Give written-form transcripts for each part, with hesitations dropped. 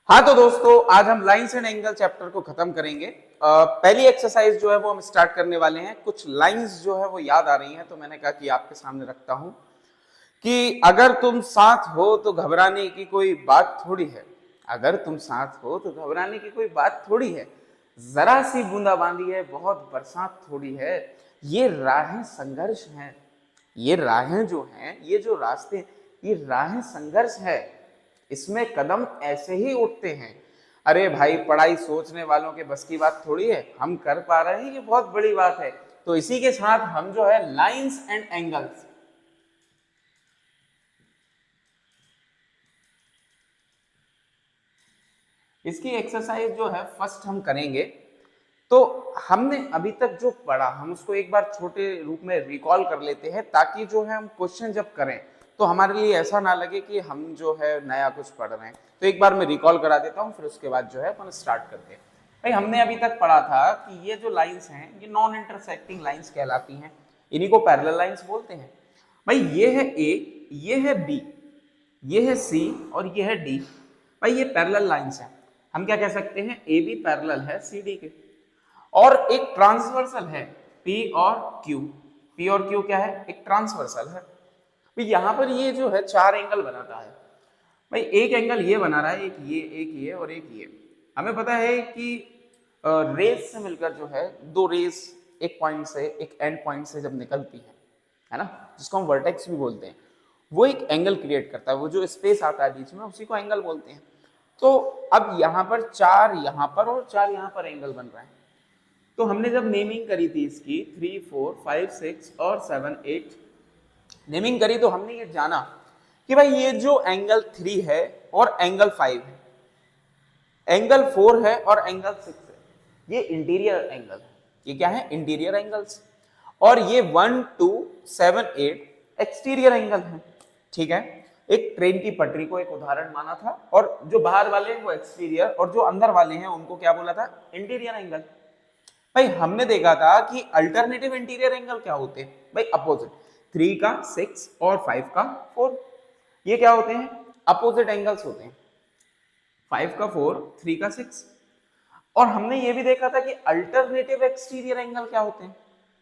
हाँ तो दोस्तों आज हम लाइंस एंड एंगल चैप्टर को खत्म करेंगे। पहली एक्सरसाइज जो है वो हम स्टार्ट करने वाले हैं। कुछ लाइंस जो है वो याद आ रही हैं तो मैंने कहा कि आपके सामने रखता हूं कि अगर तुम साथ हो तो घबराने की कोई बात थोड़ी है। अगर तुम साथ हो तो घबराने की कोई बात थोड़ी है। जरा सी बूंदाबांदी है, बहुत बरसात थोड़ी है। ये राहें संघर्ष हैं। ये राहें जो हैं, ये जो रास्ते, ये राहें संघर्ष है। इसमें कदम ऐसे ही उठते हैं। अरे भाई, पढ़ाई सोचने वालों के बस की बात थोड़ी है, हम कर पा रहे हैं, ये बहुत बड़ी बात है। तो इसी के साथ हम जो है लाइंस एंड एंगल्स, इसकी एक्सरसाइज जो है फर्स्ट हम करेंगे। तो हमने अभी तक जो पढ़ा हम उसको एक बार छोटे रूप में रिकॉल कर लेते हैं, ताकि जो है हम क्वेश्चन जब करें तो हमारे लिए ऐसा ना लगे कि हम जो है नया कुछ पढ़ रहे हैं। तो एक बार मैं रिकॉल करा देता हूँ, फिर उसके बाद जो है अपन स्टार्ट करते हैं। भाई, हमने अभी तक पढ़ा था कि ये जो लाइंस हैं ये नॉन इंटरसेक्टिंग लाइंस कहलाती हैं। इन्हीं को पैरेलल लाइंस बोलते हैं। भाई, ये है ए, ये है बी, ये है सी और ये है डी। भाई, ये पैरेलल लाइंस हैं। हम क्या कह सकते हैं, ए बी पैरेलल है सी डी के। और एक ट्रांसवर्सल है P और Q। P और Q क्या है, एक ट्रांसवर्सल है। तो यहां पर ये जो है चार एंगल बनाता है। भाई, एक एंगल ये बना रहा है, एक ये और एक ये। हमें पता है कि रेस से मिलकर जो है दो रेस एक पॉइंट से, एक एंड पॉइंट से जब निकलती है ना, जिसको हम वर्टेक्स भी बोलते हैं, वो एक एंगल क्रिएट करता है। वो जो स्पेस आता है बीच में, उसी को एंगल बोलते हैं। तो अब यहाँ पर चार यहाँ पर और चार यहाँ पर एंगल बन रहे हैं। तो हमने जब नेमिंग करी थी इसकी 3, 4, 5, 6 और 7, 8 नेमिंग करी, तो हमने ये जाना कि भाई ये जो एंगल 3 है और एंगल 5 है, एंगल 4 है और एंगल 6 है, ये इंटीरियर एंगल है। ये क्या है, इंटीरियर एंगल्स। और ये 1, 2, 7, 8 एक्सटीरियर एंगल है। ठीक है, एक ट्रेन की पटरी को एक उदाहरण माना था, और जो बाहर वाले हैं वो एक्सटीरियर, और जो अंदर वाले हैं उनको क्या बोला था, इंटीरियर एंगल। भाई, हमने देखा था कि अल्टरनेटिव इंटीरियर एंगल क्या होते हैं। भाई, अपोजिट 3 का 6 और 5 का 4, ये क्या होते हैं, अपोजिट एंगल्स होते हैं। 5 का 4, 3 का 6। और हमने ये भी देखा था कि अल्टरनेटिव एक्सटीरियर एंगल क्या होते हैं।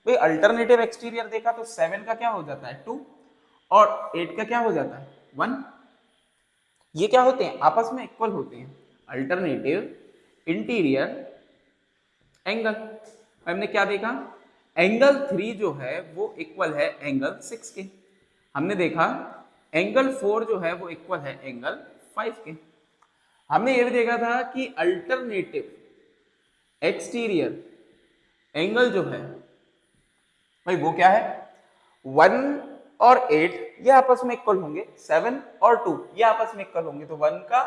भाई, अल्टरनेटिव एक्सटीरियर देखा तो 7 का क्या हो जाता है 2 और 8 का क्या हो जाता है 1। ये क्या होते हैं, आपस में इक्वल होते हैं, अल्टरनेटिव इंटीरियर एंगल। हमने क्या देखा, एंगल 3 जो है वो इक्वल है एंगल 6 के। हमने देखा एंगल 4 जो है वो इक्वल है एंगल 5 के। हमने ये भी देखा था कि अल्टरनेटिव एक्सटीरियर एंगल जो है, भाई वो क्या है, 1 और 8 ये आपस में इक्वल होंगे, 7 और 2 ये आपस में इक्वल होंगे, तो 1 का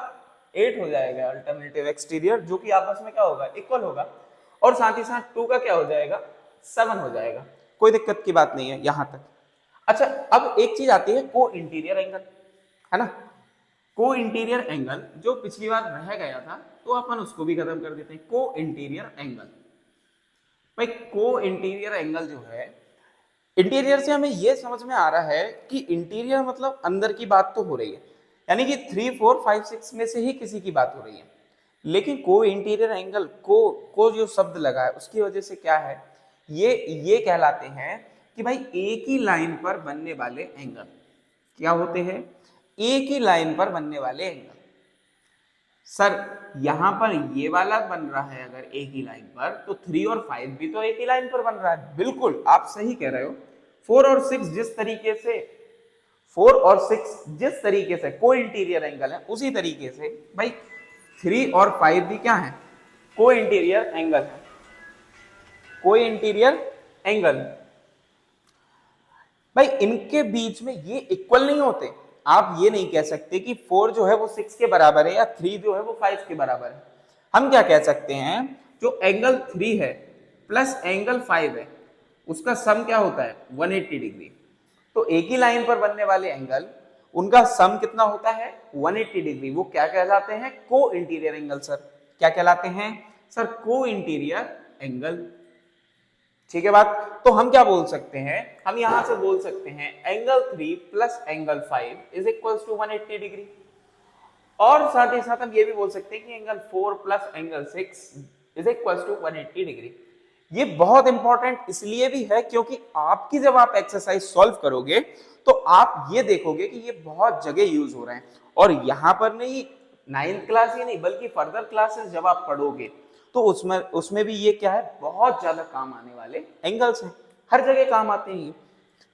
8 हो जाएगा अल्टरनेटिव एक्सटीरियर, जो कि आपस में क्या होगा, इक्वल होगा। और साथ ही साथ 2 का क्या हो जाएगा, 7 हो जाएगा। कोई दिक्कत की बात नहीं है यहां तक। अच्छा, अब एक चीज आती है को इंटीरियर एंगल, है ना। को इंटीरियर एंगल जो पिछली बार रह गया था, तो अपन उसको भी खत्म कर देते हैं। को इंटीरियर एंगल, भाई को इंटीरियर एंगल जो है, इंटीरियर से हमें यह समझ में आ रहा है कि इंटीरियर मतलब अंदर की बात तो हो रही है, यानी कि 3, 4, 5, 6 में से ही किसी की बात हो रही है। लेकिन को इंटीरियर एंगल को जो शब्द लगा है उसकी वजह से क्या है, ये कहलाते हैं कि भाई एक ही लाइन पर बनने वाले एंगल क्या होते हैं, एक ही लाइन पर बनने वाले एंगल। सर, यहां पर ये वाला बन रहा है अगर एक ही लाइन पर, तो 3 और 5 भी तो एक ही लाइन पर बन रहा है। बिल्कुल आप सही कह रहे हो। 4 और 6 जिस तरीके से, 4 और 6 जिस तरीके से को इंटीरियर एंगल है, उसी तरीके से भाई 3 और 5 भी क्या है, को इंटीरियर एंगल है। को इंटीरियर एंगल, भाई इनके बीच में ये इक्वल नहीं होते। आप ये नहीं कह सकते कि 4 जो है वो 6 के बराबर है या 3 जो है वो 5 के बराबर है। हम क्या कह सकते हैं, जो एंगल 3 है प्लस एंगल 5 है, उसका सम क्या होता है 180 डिग्री। तो एक ही लाइन पर बनने वाले एंगल, उनका सम कितना होता है 180 डिग्री। वो क्या कहलाते हैं, को इंटीरियर एंगल। सर क्या कहलाते हैं, सर को इंटीरियर एंगल। ठीक है बात। तो हम क्या बोल सकते हैं, हम यहां से बोल सकते हैं angle 3 plus angle 5 is equal to 180 degree. और साथ ही साथ हम ये भी बोल सकते हैं कि angle 4 plus angle 6 is equal to 180 degree. ये बहुत इंपॉर्टेंट इसलिए भी है क्योंकि आपकी जब आप एक्सरसाइज सॉल्व करोगे तो आप ये देखोगे कि ये बहुत जगह यूज हो रहे हैं, और यहाँ पर नहीं, 9th क्लास ही नहीं बल्कि फर्दर क्लासेस जब आप पढ़ोगे तो उसमें भी ये क्या है, बहुत ज्यादा काम आने वाले एंगल्स हैं, हर जगह काम आते हैं ये।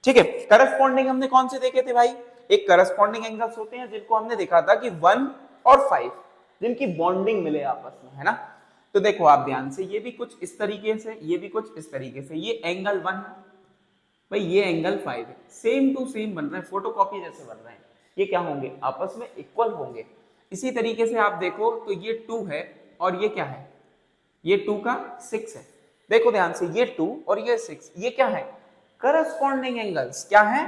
ठीक है, करस्पॉन्डिंग हमने कौन से देखे थे भाई, एक करस्पॉन्डिंग एंगल्स होते हैं जिनको हमने देखा था कि 1 और 5 जिनकी बॉन्डिंग मिले आपस में, है ना। तो देखो आप ध्यान से, ये भी कुछ इस तरीके से, ये भी कुछ इस तरीके से, ये एंगल 1 है भाई, ये एंगल 5 है, सेम टू सेम बन रहे हैं, फोटोकॉपी जैसे बन रहे हैं, ये क्या होंगे, आपस में इक्वल होंगे। इसी तरीके से आप देखो तो ये 2 है और ये क्या है, ये 2 का 6 है, देखो ध्यान से, ये 2 और ये 6, ये क्या है, करस्पॉन्डिंग एंगल्स, क्या है,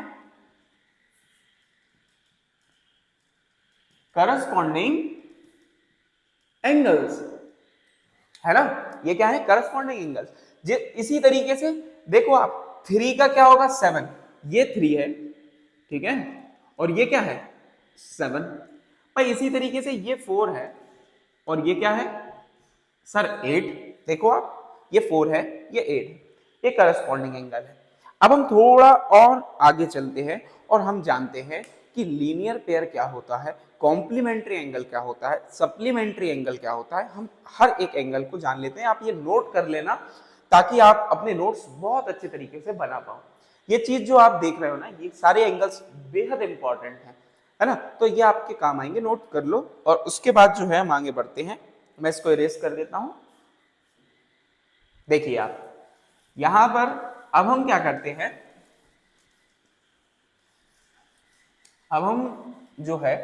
करस्पॉन्डिंग एंगल्स, है ना, ये क्या है, करस्पॉन्डिंग एंगल्स। इसी तरीके से देखो आप, 3 का क्या होगा, 7, ये 3 है, ठीक है, और ये क्या है, 7 भाई। इसी तरीके से ये 4 है और ये क्या है सर, 8, देखो आप, ये 4 है, ये 8 है, ये करस्पॉन्डिंग एंगल है। अब हम थोड़ा और आगे चलते हैं और हम जानते हैं कि लीनियर पेयर क्या होता है, कॉम्प्लीमेंट्री एंगल क्या होता है, सप्लीमेंट्री एंगल क्या होता है, हम हर एक एंगल को जान लेते हैं। आप ये नोट कर लेना ताकि आप अपने नोट्स बहुत अच्छे तरीके से बना पाओ। ये चीज जो आप देख रहे हो ना, ये सारे एंगल्स बेहद इंपॉर्टेंट है ना, तो ये आपके काम आएंगे, नोट कर लो। और उसके बाद जो है हम आगे बढ़ते हैं, मैं इसको इरेज कर देता हूं। देखिए आप यहां पर अब हम क्या करते हैं, अब हम जो है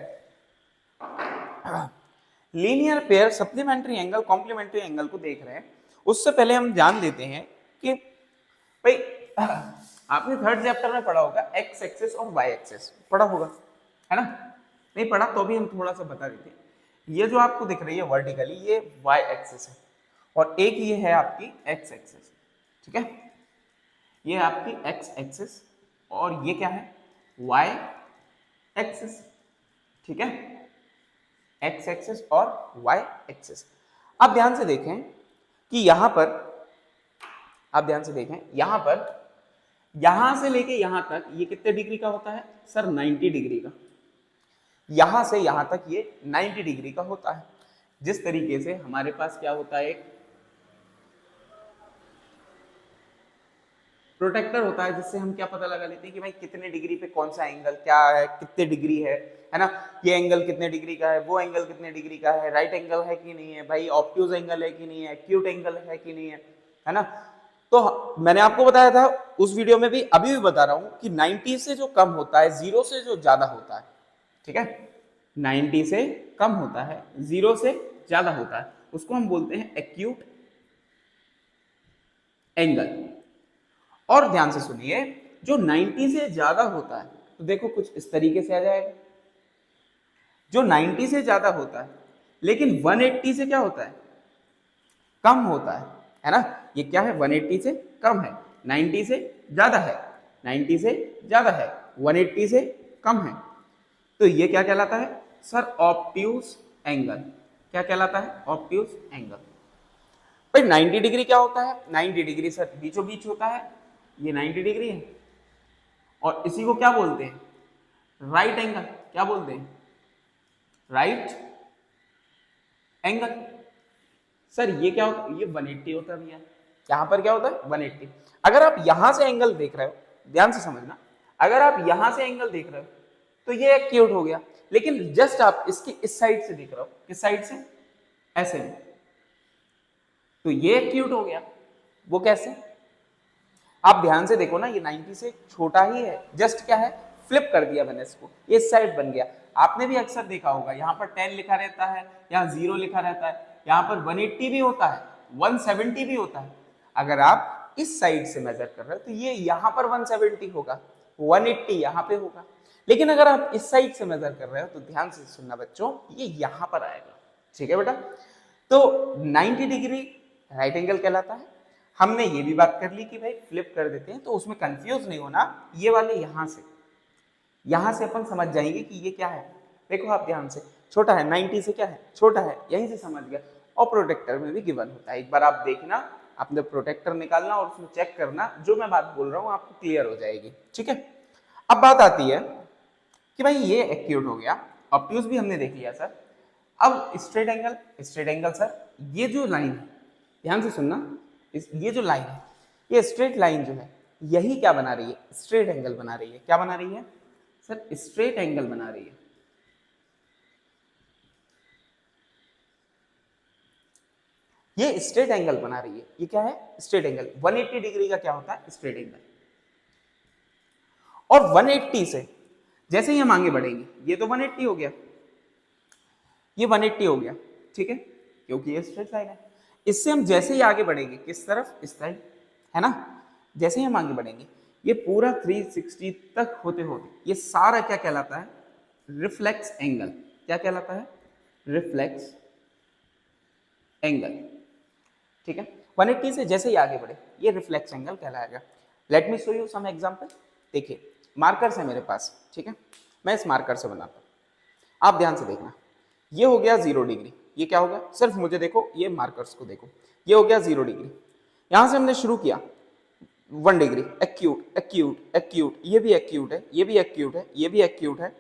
linear pair, supplementary angle, complementary angle को देख रहे हैं। उससे पहले हम जान लेते हैं कि भाई आपने 3rd चैप्टर में पढ़ा होगा एक्स एक्सिस और वाई एक्सिस, पढ़ा होगा, है ना, नहीं पढ़ा तो भी हम थोड़ा सा बता देते हैं। ये जो आपको दिख रही है वर्टिकली, ये वाई एक्सिस है, और एक ये है आपकी एक्स एक्सिस, ठीक है, ये आपकी एक्स एक्सिस और ये क्या है, वाई एक्सिस, ठीक है, एक्स एक्सिस और वाई एक्सिस। आप ध्यान से देखें कि यहां पर, आप ध्यान से देखें यहां पर, यहां से लेके यहां तक ये कितने डिग्री का होता है सर, 90 डिग्री का। यहां से यहां तक ये 90 डिग्री का होता है। जिस तरीके से हमारे पास क्या होता है, एक प्रोटेक्टर होता है जिससे हम क्या पता लगा लेते हैं कि भाई कितने डिग्री पे कौन सा एंगल क्या है, कितने डिग्री है ना, ये एंगल कितने डिग्री का है, वो एंगल कितने डिग्री का है, राइट एंगल है कि नहीं है भाई, ऑब्ट्यूज एंगल है कि नहीं है, एक्यूट एंगल है कि नहीं है ना। तो मैंने आपको बताया था उस वीडियो में भी, अभी भी बता रहा हूं कि 90 से जो कम होता है, 0 से जो ज्यादा होता है, ठीक है, 90 से कम होता है, 0 से ज्यादा होता है, उसको हम बोलते हैं एक्यूट एंगल। और ध्यान से सुनिए, जो 90 से ज्यादा होता है तो देखो कुछ इस तरीके से आ जाएगा, जो 90 से ज्यादा होता है, लेकिन 180 से क्या होता है, कम होता है ना, ये क्या है, 180 से कम है, 90 से ज्यादा है, 90 से ज्यादा है, 180 से कम है, तो ये क्या कहलाता है सर, ऑब्ट्यूज एंगल। क्या कहलाता है, ऑब्ट्यूज एंगल। भाई 90 डिग्री क्या होता है, 90 डिग्री सर बीचों बीच होता है, ये 90 डिग्री है, और इसी को क्या बोलते हैं, राइट एंगल। क्या बोलते हैं, राइट एंगल। सर ये क्या होता है, ये 180 होता है भैया, यहां पर क्या होता है 180। अगर आप यहां से एंगल देख रहे हो, ध्यान से समझना, अगर आप यहां से एंगल देख रहे हो तो ये एक्यूट हो गया, लेकिन जस्ट आप इसकी इस साइड से देख रहे हो, किस साइड से, ऐसे में, तो ये एक्यूट हो गया। वो कैसे, आप ध्यान से देखो ना, ये 90 से छोटा ही है, जस्ट क्या है, फ्लिप कर दिया मैंने इसको, ये साइड बन गया। आपने भी अक्सर देखा होगा, यहाँ पर 10 लिखा रहता है, यहाँ 0 लिखा रहता है, यहाँ पर 180 भी होता है, 170 भी होता है। अगर आप इस साइड से मेजर कर रहे हो तो ये यहाँ पर 170 होगा, 180 यहाँ पे होगा। लेकिन अगर आप इस साइड से मेजर कर रहे हो तो ध्यान से सुनना बच्चों, ये यहाँ पर आएगा, ठीक है बेटा। तो 90 डिग्री राइट एंगल कहलाता है। हमने ये भी बात कर ली कि भाई फ्लिप कर देते हैं, तो उसमें कंफ्यूज नहीं होना, ये वाले यहां से अपन समझ जाएंगे कि ये क्या है। देखो आप ध्यान से, छोटा है, 90 से क्या है, छोटा है, यहीं से समझ गया। और प्रोटेक्टर में भी गिवन होता है, एक बार आप देखना, आपने प्रोटेक्टर निकालना और उसमें चेक करना, जो मैं बात बोल रहा हूँ आपको क्लियर हो जाएगी, ठीक है। अब बात आती है कि भाई ये एक्यूट हो गया, ऑब्ट्यूज भी हमने देख लिया सर। अब straight angle, straight angle sir ये जो लाइन है, ध्यान से सुनना, ये जो लाइन है, ये स्ट्रेट लाइन जो है यही क्या बना रही है, स्ट्रेट एंगल बना रही है। क्या बना रही है सर, स्ट्रेट एंगल बना रही है। ये स्ट्रेट एंगल बना रही है, ये क्या है, स्ट्रेट एंगल। 180 डिग्री का क्या होता है, स्ट्रेट एंगल। और 180 से जैसे ही हम आगे बढ़ेंगे, ये तो 180 हो गया, ये 180 हो गया, ठीक है, क्योंकि ये स्ट्रेट लाइन है। इससे हम जैसे ही आगे बढ़ेंगे, किस तरफ, इस साइड, है ना, जैसे ही हम आगे बढ़ेंगे ये पूरा 360 तक होते होते ये सारा क्या कहलाता है, रिफ्लेक्स एंगल। क्या कहलाता है, रिफ्लेक्स एंगल, ठीक है। 180 से जैसे ही आगे बढ़े ये रिफ्लेक्स एंगल कहलाएगा। Let me show you some example. देखिए मार्कर्स है मेरे पास, ठीक है, मैं इस मार्कर से बनाता हूँ, आप ध्यान से देखना। ये हो गया 0 डिग्री, ये क्या होगा, सिर्फ मुझे देखो, ये मार्कर्स को देखो, ये हो गया 0 डिग्री। यहां से हमने शुरू किया 1 डिग्री, एक्यूट एक्यूट एक्यूट, ये भी एक्यूट है, ये भी एक्यूट है, ये भी एक्यूट है,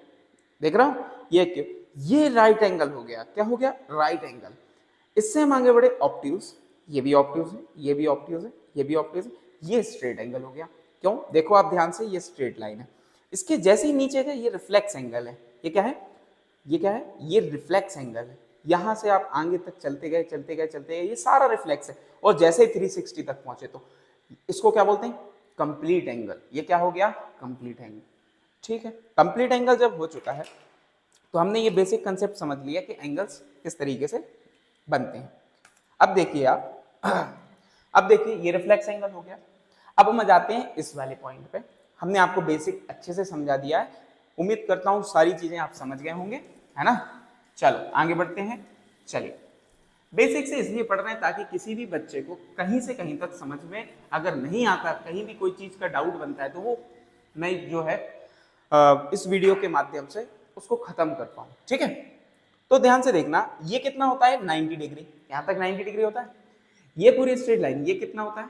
देख रहा हूं, ये एक्यूट, ये राइट एंगल हो गया। क्या हो गया, राइट एंगल। इससे हम आगे बढ़े ऑब्ट्यूज, ये भी ऑब्ट्यूज है, ये भी ऑब्ट्यूज है, ये भी ऑब्ट्यूज है, ये स्ट्रेट एंगल हो गया। क्यों, देखो आप ध्यान से, ये स्ट्रेट लाइन है, इसके जैसे ही नीचे गए ये रिफ्लेक्स एंगल है। ये क्या है, ये क्या है, ये रिफ्लेक्स एंगल है। यहां से आप आगे तक चलते गए चलते गए चलते गए, ये सारा रिफ्लेक्स है। और जैसे 360 तक पहुंचे तो इसको क्या बोलते हैं, कंप्लीट एंगल। ये क्या हो गया, कंप्लीट एंगल, ठीक है। कंप्लीट एंगल जब हो चुका है तो हमने ये बेसिक कंसेप्ट समझ लिया कि एंगल्स किस तरीके से बनते हैं। अब देखिए आप, अब देखिए ये रिफ्लेक्स एंगल हो गया। अब हम जाते हैं इस वाले पॉइंट पे। हमने आपको बेसिक अच्छे से समझा दिया है, उम्मीद करता हूं सारी चीजें आप समझ गए होंगे, है ना। चलो आगे बढ़ते हैं। चलिए बेसिक से इसलिए पढ़ रहे हैं ताकि किसी भी बच्चे को कहीं से कहीं तक समझ में अगर नहीं आता, कहीं भी कोई चीज का डाउट बनता है, तो वो मैं जो है इस वीडियो के माध्यम से उसको खत्म कर पाऊं, ठीक है। तो ध्यान से देखना, ये कितना होता है, 90 डिग्री, यहां तक 90 डिग्री होता है। ये पूरी स्ट्रेट लाइन ये कितना होता है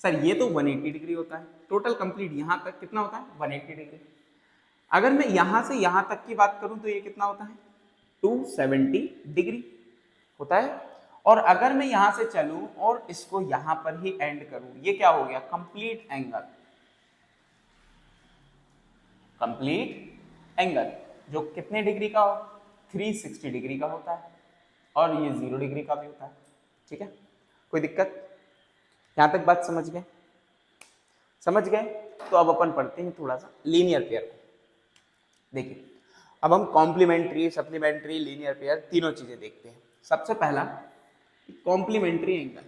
सर, ये तो 180 डिग्री होता है। टोटल कंप्लीट यहां तक कितना होता है, 180 डिग्री। अगर मैं यहां से यहां तक की बात करूं तो ये कितना होता है, 270 डिग्री होता है। और अगर मैं यहां से चलूं और इसको यहां पर ही एंड करूं, ये क्या हो गया, कंप्लीट एंगल। कंप्लीट एंगल जो कितने डिग्री का हो, 360 डिग्री का होता है। और ये 0 डिग्री का भी होता है, ठीक है। कोई दिक्कत, यहां तक बात समझ गए, समझ गए। तो अब अपन पढ़ते हैं थोड़ा सा लीनियर पेयर को। देखिए अब हम कॉम्प्लीमेंट्री, सप्लीमेंट्री, लीनियर पेयर तीनों चीजें देखते हैं। सबसे पहला कॉम्प्लीमेंट्री एंगल,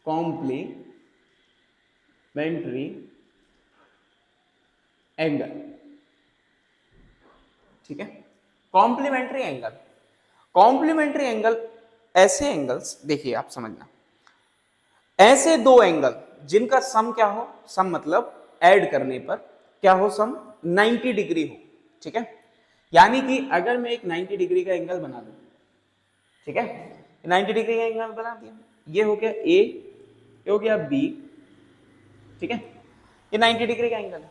कॉम्प्लीमेंट्री एंगल, ठीक है। कॉम्प्लीमेंट्री एंगल, कॉम्प्लीमेंट्री एंगल ऐसे एंगल्स, देखिए आप समझना, ऐसे दो एंगल जिनका सम क्या हो, सम मतलब ऐड करने पर क्या हो, सम 90 डिग्री हो, ठीक है। यानी कि अगर मैं एक 90 डिग्री का एंगल बना दूं, ठीक है, 90 डिग्री का एंगल बना दिया, ये हो गया ए, ये हो गया बी, ठीक है, ये 90 डिग्री का एंगल है।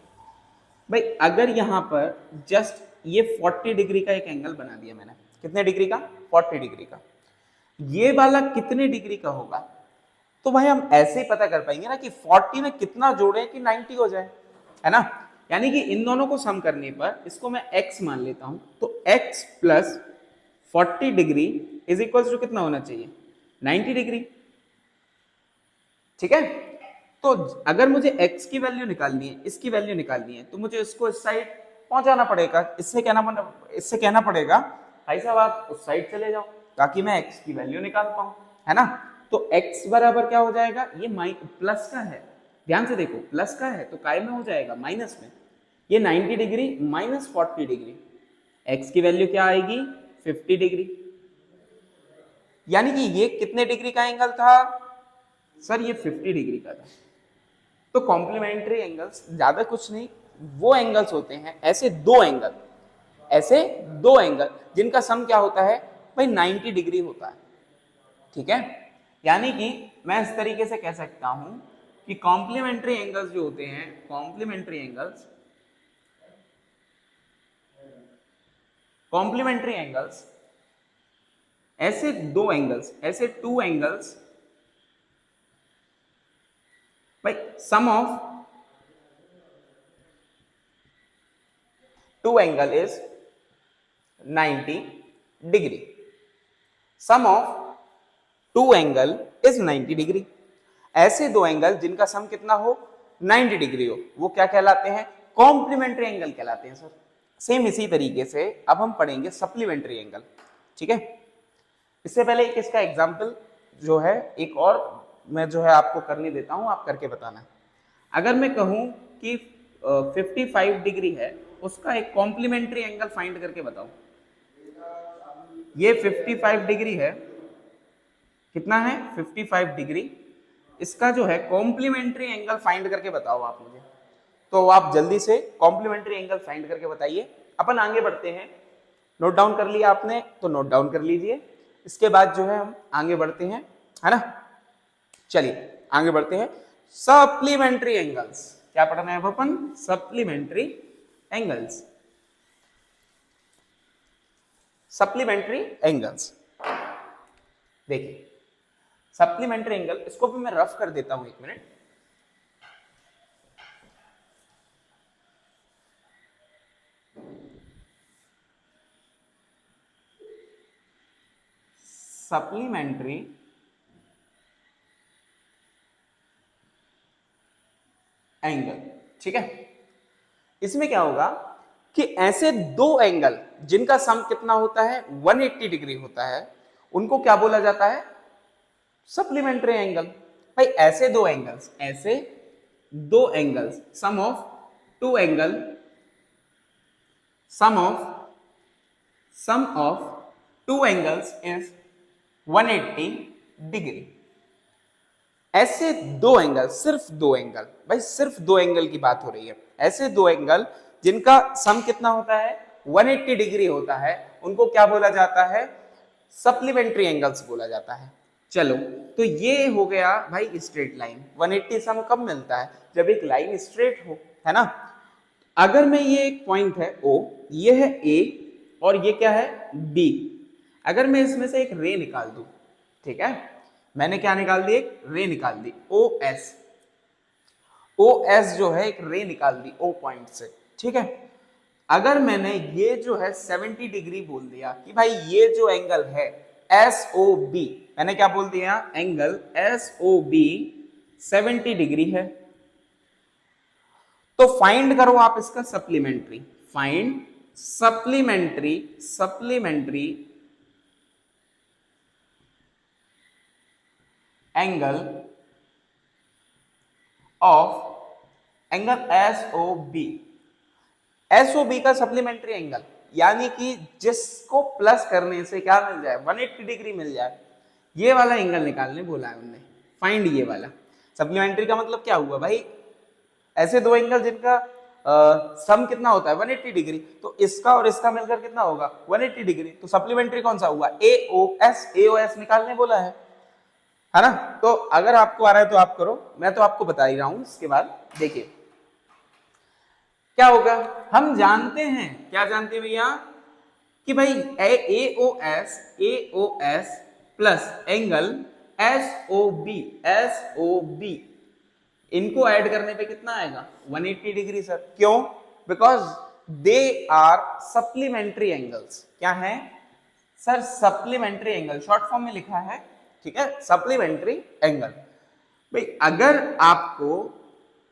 भाई अगर यहां पर जस्ट ये 40 डिग्री का एक एंगल बना दिया मैंने, कितने डिग्री का, 40 डिग्री का, ये वाला कितने डिग्री का होगा, तो भाई हम ऐसे ही पता कर पाएंगे ना कि 40 में कितना जोड़े कि 90 हो जाए, है ना। यानी कि इन दोनों को सम करने पर इसको मैं x मान लेता हूं, तो x plus 40 degree is equal to कितना होना चाहिए, 90 डिग्री, ठीक है। तो अगर मुझे x की वैल्यू निकालनी है, इसकी वैल्यू निकालनी है, तो मुझे इसको इस साइड पहुंचाना पड़ेगा, इससे कहना पड़ेगा भाई साहब आप उस साइड चले जाओ ताकि मैं x की वैल्यू निकाल पाऊं, है ना। तो x बराबर क्या हो जाएगा, ये प्लस का है, ध्यान से देखो प्लस का है तो काय में हो जाएगा, माइनस में। ये 90 डिग्री माइनस 40 डिग्री, x की वैल्यू क्या आएगी, 50 डिग्री। यानी कि ये कितने डिग्री का एंगल था सर, ये 50 डिग्री का था। तो कॉम्प्लीमेंट्री एंगल्स ज्यादा कुछ नहीं, वो एंगल्स होते हैं ऐसे दो एंगल ऐसे दो एंगल जिनका सम क्या होता है भाई 90 डिग्री होता है, ठीक है। यानी कि मैं इस तरीके से कह सकता हूं कि कॉम्प्लीमेंट्री एंगल्स जो होते हैं, कॉम्प्लीमेंट्री एंगल्स ऐसे दो एंगल्स, ऐसे टू एंगल्स भाई sum of two angle is 90 degree, sum of two angle is 90 degree. ऐसे दो एंगल जिनका सम कितना हो 90 डिग्री हो वो क्या कहलाते हैं, कॉम्प्लीमेंट्री एंगल कहलाते हैं सर। सेम इसी तरीके से अब हम पढ़ेंगे सप्लीमेंट्री एंगल, ठीक है। इससे पहले एक इसका एग्जांपल जो है एक और मैं जो है आपको करने देता हूं, आप करके बताना। अगर मैं कहूं कि 55 डिग्री है, उसका एक कॉम्प्लीमेंट्री एंगल फाइंड करके बताओ। ये 55 डिग्री है, कितना है 55 डिग्री, इसका जो है कॉम्प्लीमेंट्री एंगल फाइंड करके बताओ आप मुझे। तो आप जल्दी से कॉम्प्लीमेंट्री एंगल फाइंड करके बताइए। अपन आगे बढ़ते हैं, नोट डाउन कर लिया आपने तो नोट डाउन कर लीजिए। इसके बाद जो है हम आगे बढ़ते हैं, है ना। चलिए आगे बढ़ते हैं। सप्लीमेंट्री एंगल्स, क्या पढ़ना है अपन, सप्लीमेंट्री एंगल्स। सप्लीमेंट्री एंगल्स देखिए, सप्लीमेंट्री एंगल, इसको भी मैं रफ कर देता हूं, एक मिनट। सप्लीमेंट्री एंगल, ठीक है। इसमें क्या होगा कि ऐसे दो एंगल जिनका सम कितना होता है 180 डिग्री होता है, उनको क्या बोला जाता है, सप्लीमेंट्री एंगल। भाई ऐसे दो एंगल्स, ऐसे दो angles, sum of two angle, sum of two angles is 180 degree. ऐसे दो एंगल, सिर्फ दो एंगल, भाई सिर्फ दो एंगल की बात हो रही है, ऐसे दो एंगल जिनका सम कितना होता है 180 डिग्री होता है, उनको क्या बोला जाता है, सप्लीमेंट्री एंगल्स बोला जाता है। चलो तो ये हो गया भाई स्ट्रेट लाइन। 180 सम कब मिलता है, जब एक लाइन स्ट्रेट हो, है ना। अगर मैं ये एक पॉइंट है O, ये है A और ये क्या है B, अगर मैं इसमें से एक रे निकाल दूं, ठीक है, मैंने क्या निकाल दी, एक रे निकाल दी OS, OS जो है एक रे निकाल दी O पॉइंट से, ठीक है। अगर मैंने ये जो है 70 डिग्री बोल दिया कि भाई ये जो एंगल है SOB, मैंने क्या बोल दिया, एंगल SOB 70 डिग्री है, तो फाइंड करो आप इसका supplementary, find supplementary angle of angle SOB का सप्लीमेंट्री एंगल, यानी कि जिसको प्लस करने से क्या मिल जाए 180 डिग्री मिल जाए, ये वाला एंगल निकालने बोला है उन्होंने, फाइंड ये वाला। सप्लीमेंट्री का मतलब क्या हुआ भाई, ऐसे दो एंगल जिनका सम कितना होता है 180 डिग्री, तो इसका और इसका मिलकर कितना होगा 180 डिग्री, तो सप्लीमेंट्री कौन सा हुआ AOS निकालने बोला है ना। तो अगर आपको आ रहा है तो आप करो, मैं तो आपको बता ही रहा हूं। इसके बाद देखिए क्या होगा, हम जानते हैं, क्या जानते हैं भैया, कि भाई AOS प्लस एंगल SOB इनको ऐड करने पे कितना आएगा 180 डिग्री सर। क्यों, because they are supplementary angles. क्या है sir, supplementary angle, short form में लिखा है, ठीक है, सप्लीमेंट्री एंगल। भाई अगर आपको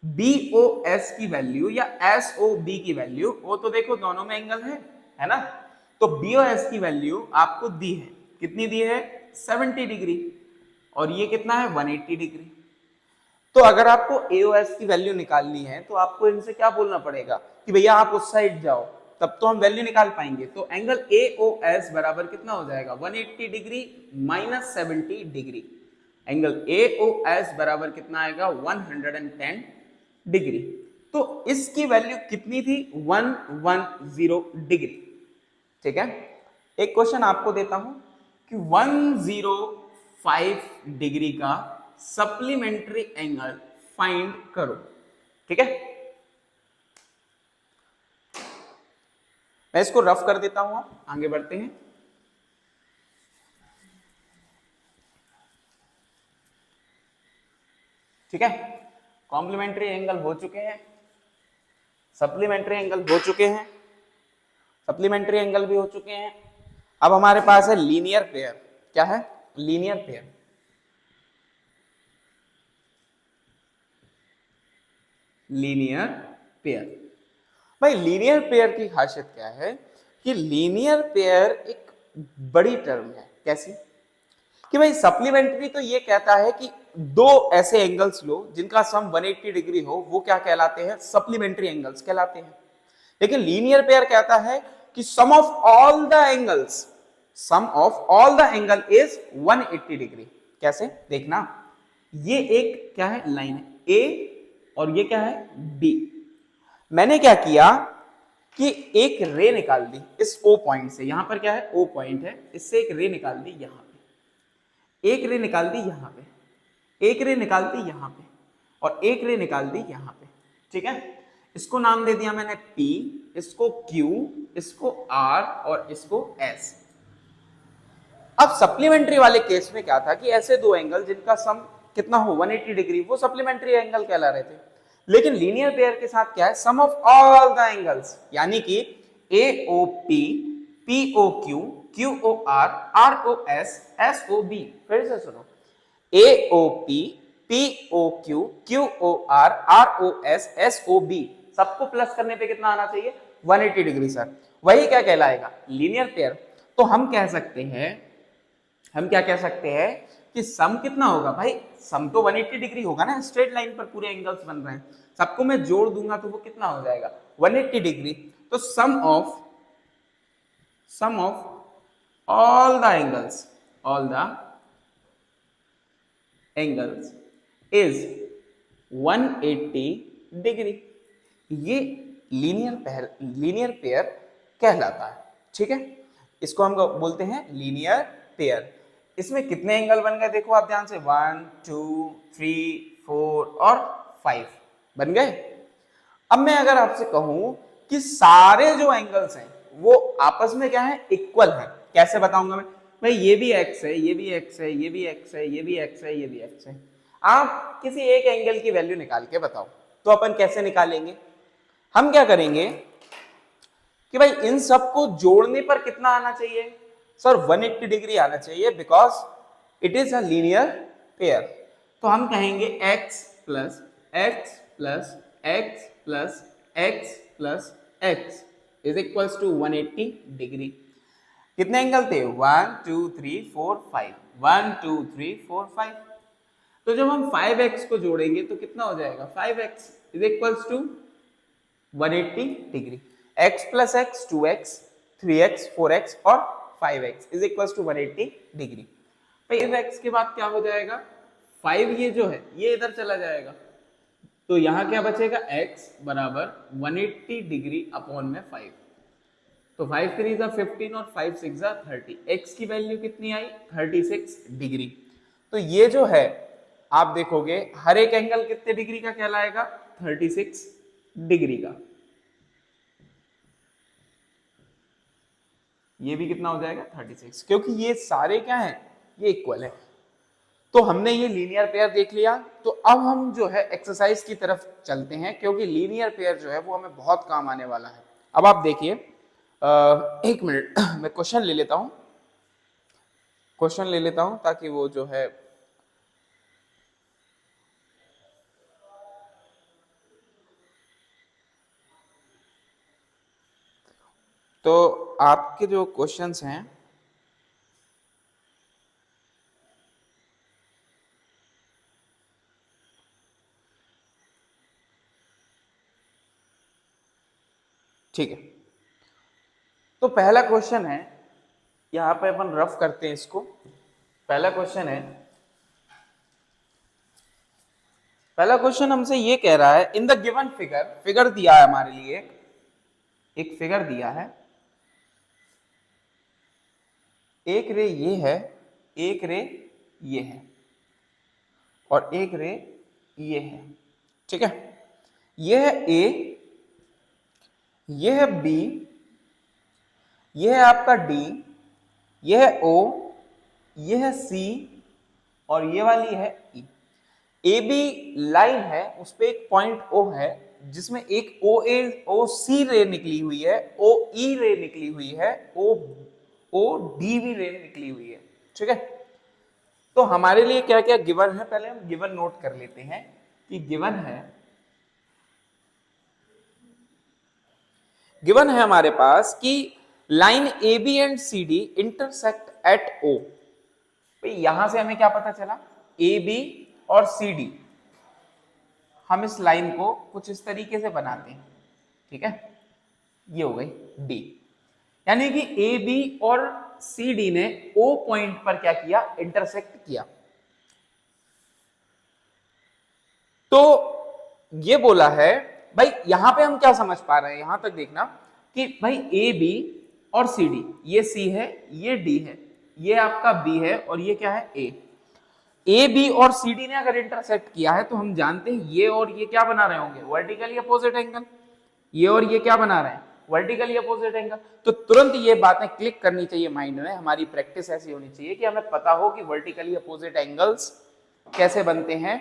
BOS की वैल्यू या SOB की वैल्यू, वो तो देखो दोनों में एंगल है ना, तो BOS की वैल्यू आपको दी है, कितनी दी है 70 डिग्री, और ये कितना है 180 डिग्री। तो अगर आपको AOS की वैल्यू निकालनी है तो आपको इनसे क्या बोलना पड़ेगा कि भैया आप उस साइड जाओ, तब तो हम वैल्यू निकाल पाएंगे। तो एंगल AOS बराबर कितना हो जाएगा 180 degree minus 70 degree, angle AOS बराबर कितना आएगा 110 डिग्री। तो इसकी वैल्यू कितनी थी 110 डिग्री, ठीक है। एक क्वेश्चन आपको देता हूं कि 105 डिग्री का सप्लीमेंट्री एंगल फाइंड करो। ठीक है, मैं इसको रफ कर देता हूं, आप आगे बढ़ते हैं। ठीक है, कॉम्प्लीमेंट्री एंगल हो चुके हैं, सप्लीमेंट्री एंगल हो चुके हैं, सप्लीमेंट्री एंगल भी हो चुके हैं। अब हमारे पास है लीनियर पेयर। क्या है? Linear pair. लीनियर पेयर, भाई लीनियर पेयर की खासियत क्या है कि लीनियर पेयर एक बड़ी टर्म है। कैसी? कि भाई सप्लीमेंट्री तो ये कहता है कि दो ऐसे एंगल्स लो जिनका सम 180 डिग्री हो, वो क्या कहलाते हैं? सप्लीमेंट्री एंगल्स कहलाते हैं। लेकिन लीनियर पेयर कहता है कि sum of all the angles, sum of all the angle is 180 degree. कैसे? देखना, ये एक क्या है? लाइन है ए, और ये क्या है? बी। मैंने क्या किया कि एक रे निकाल दी इस ओ पॉइंट से। यहां पर क्या है? ओ पॉइंट है, इससे एक रे निकाल दी यहां पे, एक रे निकाल दी यहां पे, एक रे निकाल दी यहां पे, और एक रे निकाल दी यहां पे। ठीक है, इसको नाम दे दिया मैंने P, इसको Q, इसको R और इसको S। अब सप्लीमेंट्री वाले केस में क्या था कि ऐसे दो एंगल जिनका सम कितना हो 180 डिग्री, वो सप्लीमेंट्री एंगल कहला रहे थे। लेकिन लीनियर पेयर के साथ क्या है? सम ऑफ ऑल द एंगल्स, यानी कि AOP, POQ, QOR, ROS, SOB। फिर से सुनो, AOP, POQ, QOR, ROS, SOB, सबको प्लस करने पे कितना आना चाहिए? 180 डिग्री सर। वही क्या कहलाएगा? Linear pair. तो हम कह सकते हैं, हम क्या कह सकते हैं कि सम कितना होगा? भाई सम तो 180 डिग्री होगा ना, स्ट्रेट लाइन पर पूरे एंगल्स बन रहे हैं, सबको मैं जोड़ दूंगा तो वो कितना हो जाएगा? 180 डिग्री। तो sum of all the angles, all the angles is 180 degree. ये लीनियर पेयर कहलाता है। ठीक है, इसको हम बोलते हैं लीनियर पेयर। इसमें कितने एंगल बन गए? देखो आप ध्यान से, 1 2 3 4 और 5 बन गए। अब मैं अगर आपसे कहूं कि सारे जो एंगल्स हैं वो आपस में क्या है? इक्वल है। कैसे बताऊंगा मैं? भाई ये भी x है, ये भी x है, ये भी x है, ये भी x है, ये भी x है। आप किसी एक एंगल की वैल्यू निकाल के बताओ। तो अपन कैसे निकालेंगे? हम क्या करेंगे कि भाई इन सबको जोड़ने पर कितना आना चाहिए? सर 180 डिग्री आना चाहिए, because it is a linear pair. तो हम कहेंगे x plus x plus x plus x plus x is equals to 180 degree. कितने एंगल थे? 1 2 3 4 5, 1 2 3 4 5। तो जब हम 5x को जोड़ेंगे तो कितना हो जाएगा? 5x is equals to 180 degree. x plus x 2x, 3x 4x और 5x is equals to 180 degree. भाई इस x के बाद क्या हो जाएगा? 5 ये जो है ये इधर चला जाएगा, तो यहां क्या बचेगा? x बराबर 180 डिग्री अपॉन में 5। तो 5 3 जा 15 और 5 6 जा 30। x की वैल्यू कितनी आई? 36 डिग्री। तो ये जो है आप देखोगे हर एक एंगल कितने डिग्री का कहलाएगा? 36 डिग्री का। ये भी कितना हो जाएगा? 36, क्योंकि ये सारे क्या हैं? ये इक्वल है। तो हमने ये लीनियर पेयर देख लिया। तो अब हम जो है एक्सरसाइज की तरफ चलते हैं, क्योंकि लीनियर पेयर जो है वो हमें बहुत काम आने वाला है। अब आप देखिए, एक मिनट मैं क्वेश्चन ले लेता हूं, क्वेश्चन ले लेता हूं ताकि वो जो है तो आपके जो क्वेश्चंस हैं ठीक है। तो पहला क्वेश्चन है, यहां पे अपन रफ करते हैं इसको। पहला क्वेश्चन है, पहला क्वेश्चन हमसे ये कह रहा है, in the given figure, figure दिया है हमारे लिए, एक फिगर दिया है एक रे ये है, एक रे ये है, और एक रे ये है, ठीक है। ये है ए, ये है बी, ये है आपका डी, ये है ओ, ये है सी, और ये वाली है ई। ए बी लाइन है, उस पे एक पॉइंट ओ है जिसमें एक ओ ए ओ सी रे निकली हुई है, ओ ई रे निकली हुई है, ओ डी भी रे निकली हुई है, ठीक है। तो हमारे लिए क्या क्या गिवन है, पहले हम गिवन नोट कर लेते हैं कि गिवन है हमारे पास कि line A B and C D intersect at O. भाई यहां से हमें क्या पता चला, ए बी और सी डी, हम इस लाइन को कुछ इस तरीके से बनाते हैं, ठीक है। ये हो गई डी, यानी कि ए बी और सी डी ने ओ पॉइंट पर क्या किया, इंटरसेक्ट किया। तो ये बोला है भाई, यहां पे हम क्या समझ पा रहे हैं, यहां तक देखना कि भाई ए बी और सी डी, ये सी है, ये डी है, ये आपका बी है, और ये क्या है ए बी और सी डी ने अगर इंटरसेक्ट किया है तो हम जानते हैं ये और ये क्या बना रहे होंगे, वर्टिकली अपोजिट एंगल। ये और ये क्या बना रहे हैं, वर्टिकली अपोजिट एंगल। तो तुरंत ये बातें क्लिक करनी चाहिए माइंड में, हमारी प्रैक्टिस ऐसी होनी चाहिए कि हमें पता हो कि वर्टिकली अपोजिट एंगल्स कैसे बनते हैं,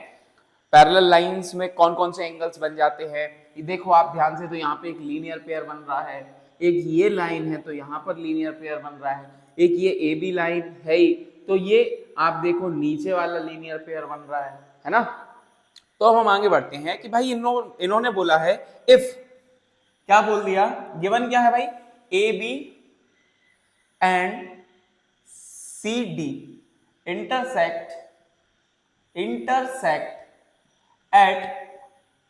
पैरेलल लाइंस में कौन कौन से एंगल्स बन जाते हैं। देखो आप ध्यान से, तो यहाँ पे एक लीनियर पेयर बन रहा है, एक ये लाइन है तो यहाँ पर लीनियर पेयर बन रहा है, एक ये ए बी लाइन है ही, तो ये आप देखो नीचे वाला लीनियर पेयर बन रहा है ना। तो अब हम आगे बढ़ते हैं कि भाई इन्होंने बोला है इफ, क्या बोल दिया, गिवन क्या है भाई, A B and C D intersect at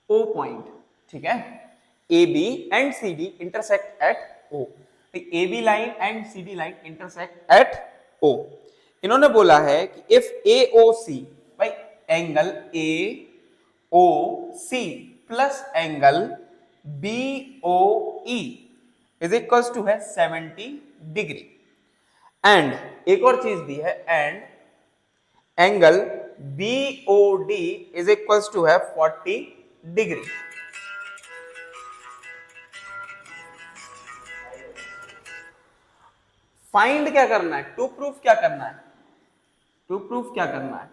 O point, ठीक है। A B and C D intersect at O, A B line and C D line intersect at O. इन्होंने बोला है कि इफ ए ओ सी, भाई angle A O C plus angle B O E is equals to है 70 degree, and एक और चीज दी है, and angle B O D is equals to है 40 डिग्री। फाइंड क्या करना है, टू प्रूफ क्या करना है, टू प्रूफ क्या करना है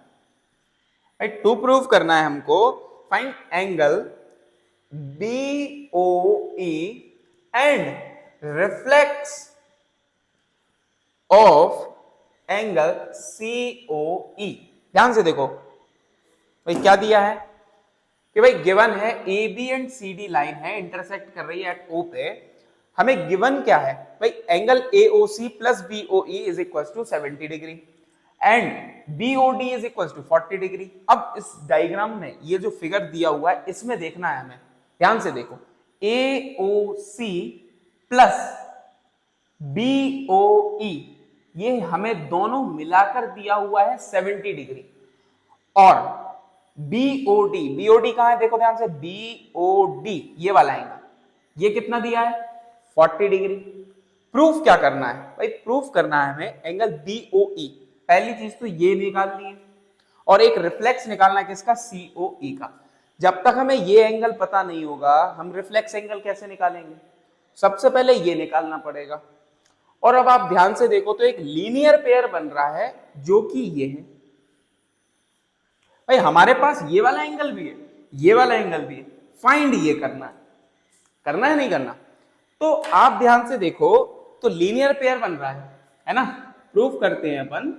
भाई, टू प्रूफ करना है हमको find angle B O E and reflex of angle C O E. ध्यान से देखो भाई क्या दिया है कि भाई गिवन है A B and C D line है, इंटरसेक्ट कर रही है एट ओ पे। हमें गिवन क्या है भाई, angle A O C plus B O E is equal to 70 degree and B O D is equal to 40 degree. अब इस डायग्राम में ये जो फिगर दिया हुआ है इसमें देखना है हमें, ध्यान से देखो, ए O C plus B O ई, ये हमें दोनों मिलाकर दिया हुआ है 70 डिग्री, और बीओडी कहां है, देखो ध्यान से, बीओडी ये वाला एंगल, ये कितना दिया है 40 डिग्री। प्रूफ क्या करना है भाई, प्रूफ करना है हमें एंगल बीओई। पहली चीज तो ये निकालनी है, और एक रिफ्लेक्स निकालना है किसका, सीओई का। जब तक हमें ये एंगल पता नहीं होगा हम रिफ्लेक्स एंगल कैसे निकालेंगे, सबसे पहले ये निकालना पड़ेगा। और अब आप ध्यान से देखो तो एक लीनियर पेयर बन रहा है जो कि ये है भाई, हमारे पास ये वाला एंगल भी है, ये वाला एंगल भी है, फाइंड ये करना है नहीं करना। तो आप ध्यान से देखो तो लीनियर पेयर बन रहा है ना। प्रूफ करते हैं अपन,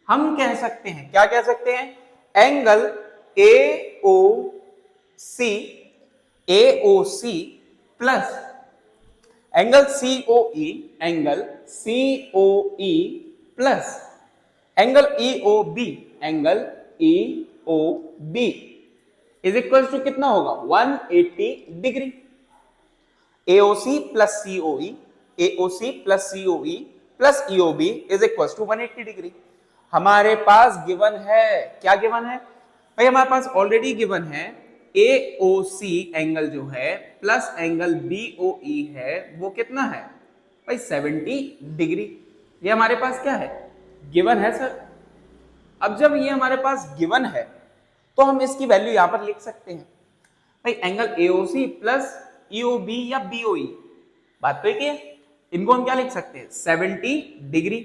हम कह सकते हैं, क्या कह सकते हैं, angle A O C plus angle COE, angle COE plus angle EOB, angle EOB is equal to कितना होगा 180 degree. AOC plus COE, AOC plus COE plus EOB is equal to 180 degree. हमारे पास गिवन है, क्या given है भाई, हमारे पास ऑलरेडी गिवन है एओसी एंगल जो है प्लस एंगल बीओई है, वो कितना है भाई 70 डिग्री। ये हमारे पास क्या है, गिवन है सर। अब जब ये हमारे पास गिवन है तो हम इसकी वैल्यू यहां पर लिख सकते हैं भाई, एंगल एओसी प्लस ईओबी या बीओई, बात तो एक ही है। इनको हम क्या लिख सकते हैं, 70 degree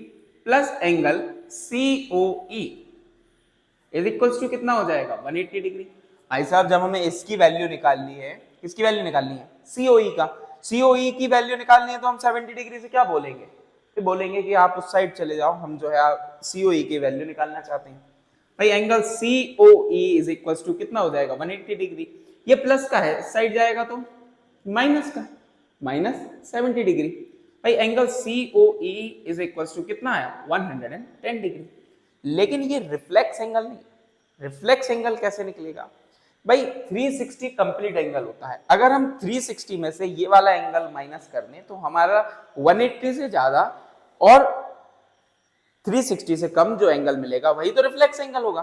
plus angle COE is equals to कितना हो जाएगा, 180 डिग्री। भाई साहब जब हमें इसकी वैल्यू निकालनी है, किसकी वैल्यू निकालनी है, सीओई का, सीओई की वैल्यू निकालनी है तो हम 70 डिग्री से क्या बोलेंगे, तो बोलेंगे कि आप उस साइड चले जाओ, हम जो है सीओई की वैल्यू निकालना चाहते हैं। भाई angle COE is equals to कितना हो जाएगा, 180 डिग्री। ये प्लस का है, इस साइड जाएगा तो माइनस का, माइनस 70 डिग्री। भाई angle COE is equals to कितना आया, 110 डिग्री। लेकिन ये रिफ्लेक्स एंगल नहीं, रिफ्लेक्स एंगल कैसे निकलेगा भाई, 360 कंप्लीट एंगल होता है। अगर हम 360 में से ये वाला एंगल माइनस कर दें तो हमारा 180 से ज्यादा और 360 से कम जो एंगल मिलेगा वही तो रिफ्लेक्स एंगल होगा।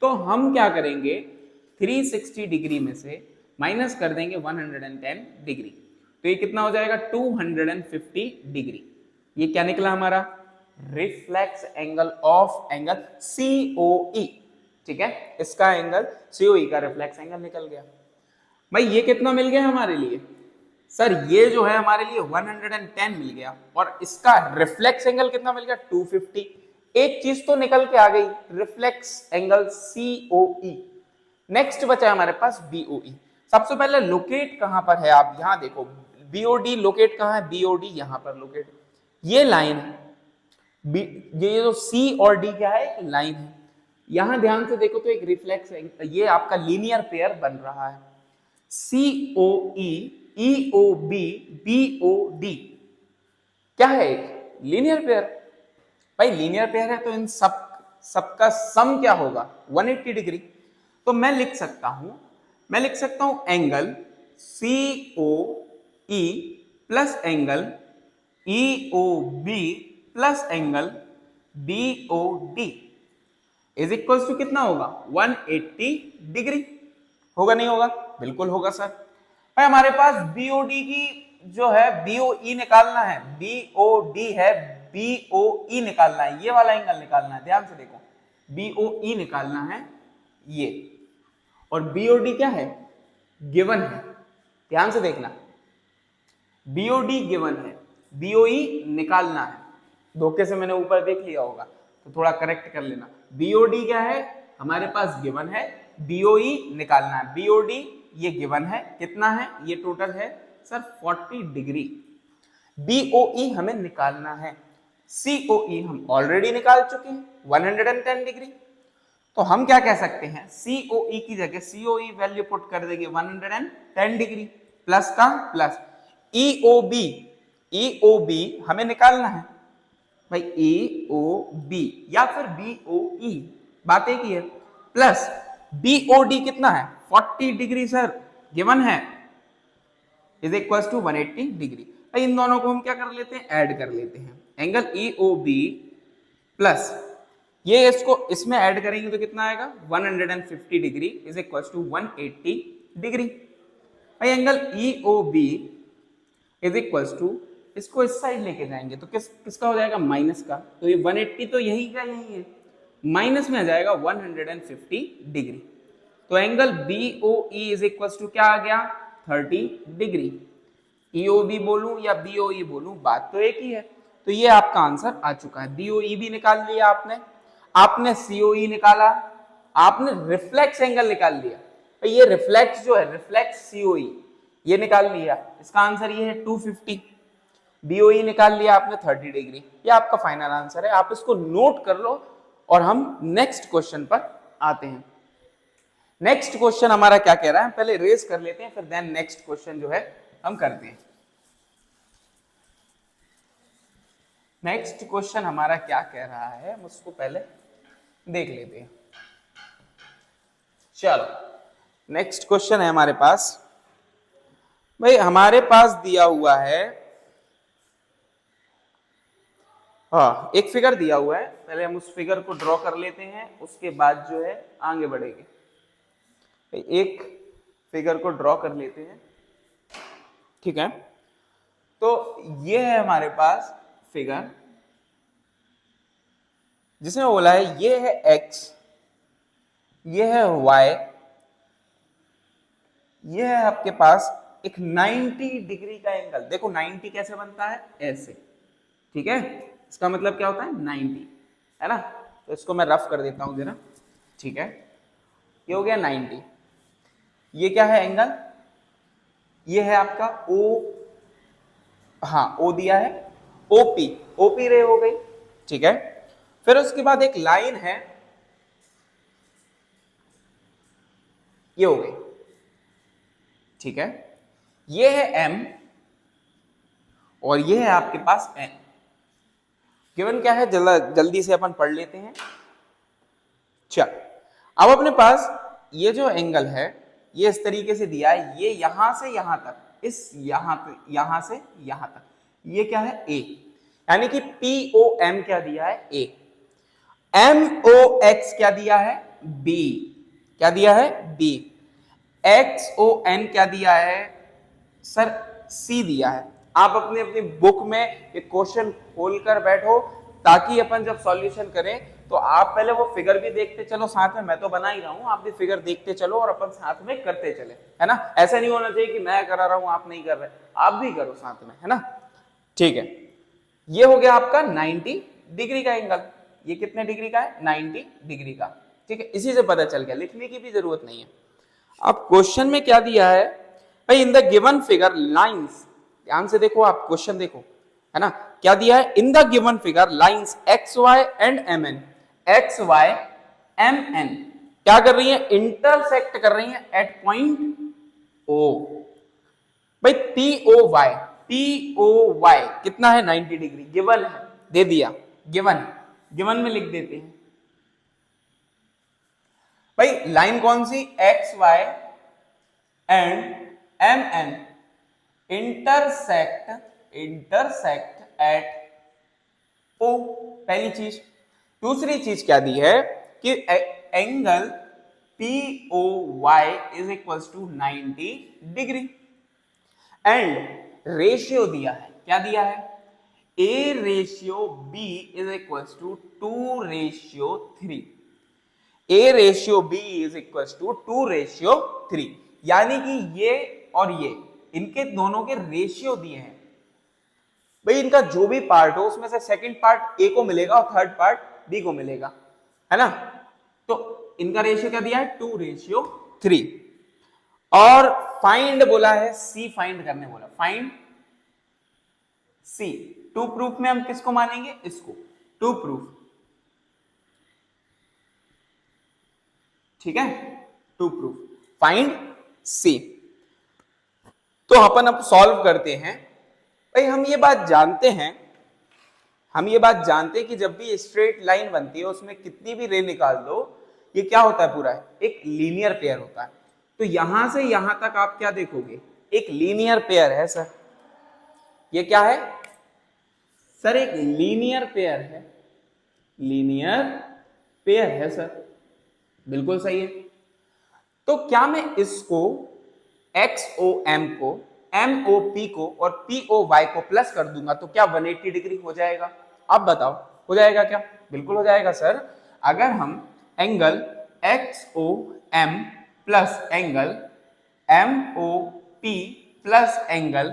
तो हम क्या करेंगे, 360 डिग्री में से माइनस कर देंगे 110 डिग्री, तो ये कितना हो जाएगा, 250 डिग्री। ये क्या निकला हमारा, reflex angle of angle COE. ठीक है, इसका एंगल सीओई का रिफ्लेक्स एंगल निकल गया। भाई ये कितना मिल गया हमारे लिए, सर ये जो है हमारे लिए 110 मिल गया, और इसका रिफ्लेक्स एंगल कितना मिल गया, 250। एक चीज तो निकल के आ गई, रिफ्लेक्स एंगल सीओई। नेक्स्ट बचा हमारे पास बीओई। सबसे पहले लोकेट कहां पर है, आप यहां देखो, बीओडी लोकेट कहां है, बीओडी यहां पर लोकेट, ये लाइन है, ये जो सी और डी क्या है, एक लाइन है। यहां ध्यान से देखो तो एक रिफ्लेक्स, ये आपका लीनियर पेयर बन रहा है, सीओई ईओबी बीओडी क्या है, एक लीनियर पेयर। भाई लीनियर पेयर है तो इन सबका सम क्या होगा, 180 डिग्री। तो मैं लिख सकता हूं angle COE plus angle EOB plus angle BOD is equals to कितना होगा, 180 डिग्री। होगा नहीं होगा, बिल्कुल होगा सर। भाई हमारे पास बीओडी की जो है बीओई निकालना है, बीओडी है बीओई निकालना है, ये वाला एंगल निकालना है, ध्यान से देखो, बीओई निकालना है ये, और बीओडी क्या है, गिवन है, ध्यान से देखना, बीओडी गिवन है, बीओई निकालना है। धोखे से मैंने ऊपर देख लिया होगा तो थोड़ा करेक्ट कर लेना। बीओडी क्या है, हमारे पास गिवन है, बीओई निकालना है। बीओडी ये गिवन है, कितना है, ये टोटल है सर 40 डिग्री। बीओई हमें निकालना है, सीओई हम ऑलरेडी निकाल चुके हैं 110 डिग्री। तो हम क्या कह सकते हैं, सीओई की जगह सीओई वैल्यू पुट कर देंगे 110 डिग्री, प्लस का प्लस, ईओबी, ईओबी हमें निकालना है भाई, ईओबी या फिर बीओई, बात एक ही है, प्लस बीओडी कितना है, 40 डिग्री सर गिवन है, इज इक्वल टू 180 डिग्री। इन दोनों को हम क्या कर लेते हैं, ऐड कर लेते हैं। एंगल ईओबी प्लस ये इसको इसमें ऐड करेंगे तो कितना आएगा, 150 degree is equal to 180 degree. भाई angle EOB is equal to, इसको इस साइड लेके जाएंगे तो किसका हो जाएगा, माइनस का। तो ये 180 तो यही का यही है, माइनस में आ जाएगा 150 डिग्री। तो angle BOE is equal to क्या आ गया, 30 डिग्री। ईओबी बोलूं या बीओई बोलूं, बात तो एक ही है। तो ये आपका आंसर आ चुका है। बीओई भी निकाल लिया आपने सीओई निकाला, आपने रिफ्लेक्स एंगल निकाल लिया। ये रिफ्लेक्स जो है, रिफ्लेक्स सीओई ये निकाल लिया, इसका आंसर ये है 250। बीओई निकाल लिया आपने 30 डिग्री। ये आपका फाइनल आंसर है, आप इसको नोट कर लो और हम नेक्स्ट क्वेश्चन पर आते हैं। नेक्स्ट क्वेश्चन हमारा क्या कह रहा है, पहले रेज कर लेते हैं, फिर देन नेक्स्ट क्वेश्चन जो है हम करते हैं। नेक्स्ट क्वेश्चन हमारा क्या कह रहा है, हम उसको पहले देख लेते हैं। चलो नेक्स्ट क्वेश्चन है हमारे पास, भाई हमारे पास दिया हुआ है, हाँ एक फिगर दिया हुआ है, पहले हम उस फिगर को ड्रॉ कर लेते हैं, उसके बाद जो है आगे बढ़ेंगे। एक फिगर को ड्रॉ कर लेते हैं, ठीक है। तो ये है हमारे पास फिगर, जिसमें बोला है ये है x, ये है y, ये है आपके पास एक 90 डिग्री का एंगल। देखो 90 कैसे बनता है, ऐसे, ठीक है, इसका मतलब क्या होता है 90, है ना। तो इसको मैं रफ कर देता हूं जरा, ठीक है, ये हो गया 90। ये क्या है एंगल, ये है आपका O, हाँ O दिया है, OP, OP रे हो गई, ठीक है। फिर उसके बाद एक लाइन है, ये हो गई, ठीक है। ये है M और ये है आपके पास N। गिवन क्या है, जल्दी से अपन पढ़ लेते हैं। चल, अब अपने पास ये जो एंगल है ये इस तरीके से दिया है, ये यहां से यहां तक, इस यहां से यहां तक, ये क्या है A, यानी कि POM क्या दिया है A, MOX क्या दिया है B, क्या दिया है B, XON क्या दिया है सर C दिया है। आप अपनी अपनी बुक में ये क्वेश्चन खोलकर बैठो, ताकि अपन जब सॉल्यूशन करें तो आप पहले वो फिगर भी देखते चलो साथ में, मैं तो बना ही रहा हूं, आप भी फिगर देखते चलो और अपन साथ में करते चले, है ना। ऐसा नहीं होना चाहिए कि मैं करा रहा हूं आप नहीं कर रहे, आप भी करो साथ में, है ना, ठीक है। ये हो गया आपका 90 डिग्री का एंगल। ये कितने डिग्री का है, 90 डिग्री का, ठीक है। इसी से पता चल गया, लिखने की भी जरूरत नहीं है। अब क्वेश्चन में क्या दिया है भाई, इन द गिवन फिगर लाइंस, ध्यान से देखो आप, क्वेश्चन देखो, है ना, क्या दिया है, in the given figure lines X Y and M N, X Y M N क्या कर रही है, इंटरसेक्ट कर रही है एट पॉइंट ओ। भाई पी ओ वाई कितना है 90 डिग्री, गिवन है, दे दिया, गिवन में लिख देते हैं। भाई लाइन कौन सी, X Y and M N intersect at O, पहली चीज। दूसरी चीज क्या दी है कि angle POY is equal to 90 degree and ratio दिया है, क्या दिया है, A ratio B is equal to 2:3, A ratio B is equal to 2:3, यानी कि ये और ये इनके दोनों के रेशियो दिए हैं। भाई इनका जो भी पार्ट हो उसमें से सेकंड पार्ट A को मिलेगा और थर्ड पार्ट B को मिलेगा, है ना। तो इनका रेशियो क्या दिया है 2:3, और फाइंड बोला है C फाइंड करने बोला, फाइंड C। टू प्रूफ में हम किसको मानेंगे, इसको, टू प्रूफ, ठीक है, टू प्रूफ, फाइंड C। तो अपन अब सॉल्व करते हैं। भाई हम ये बात जानते हैं, कि जब भी स्ट्रेट लाइन बनती है उसमें कितनी भी रे निकाल दो, ये क्या होता है, पूरा एक लीनियर पेयर होता है। तो यहां से यहां तक आप क्या देखोगे, एक लीनियर पेयर है सर। ये क्या है सर, एक लीनियर पेयर है, सर, बिल्कुल सही है। तो क्या मैं इसको XOM को, MOP को और POY को प्लस कर दूंगा तो क्या 180 डिग्री हो जाएगा, आप बताओ, हो जाएगा क्या, बिल्कुल हो जाएगा सर। अगर हम angle XOM plus angle MOP plus angle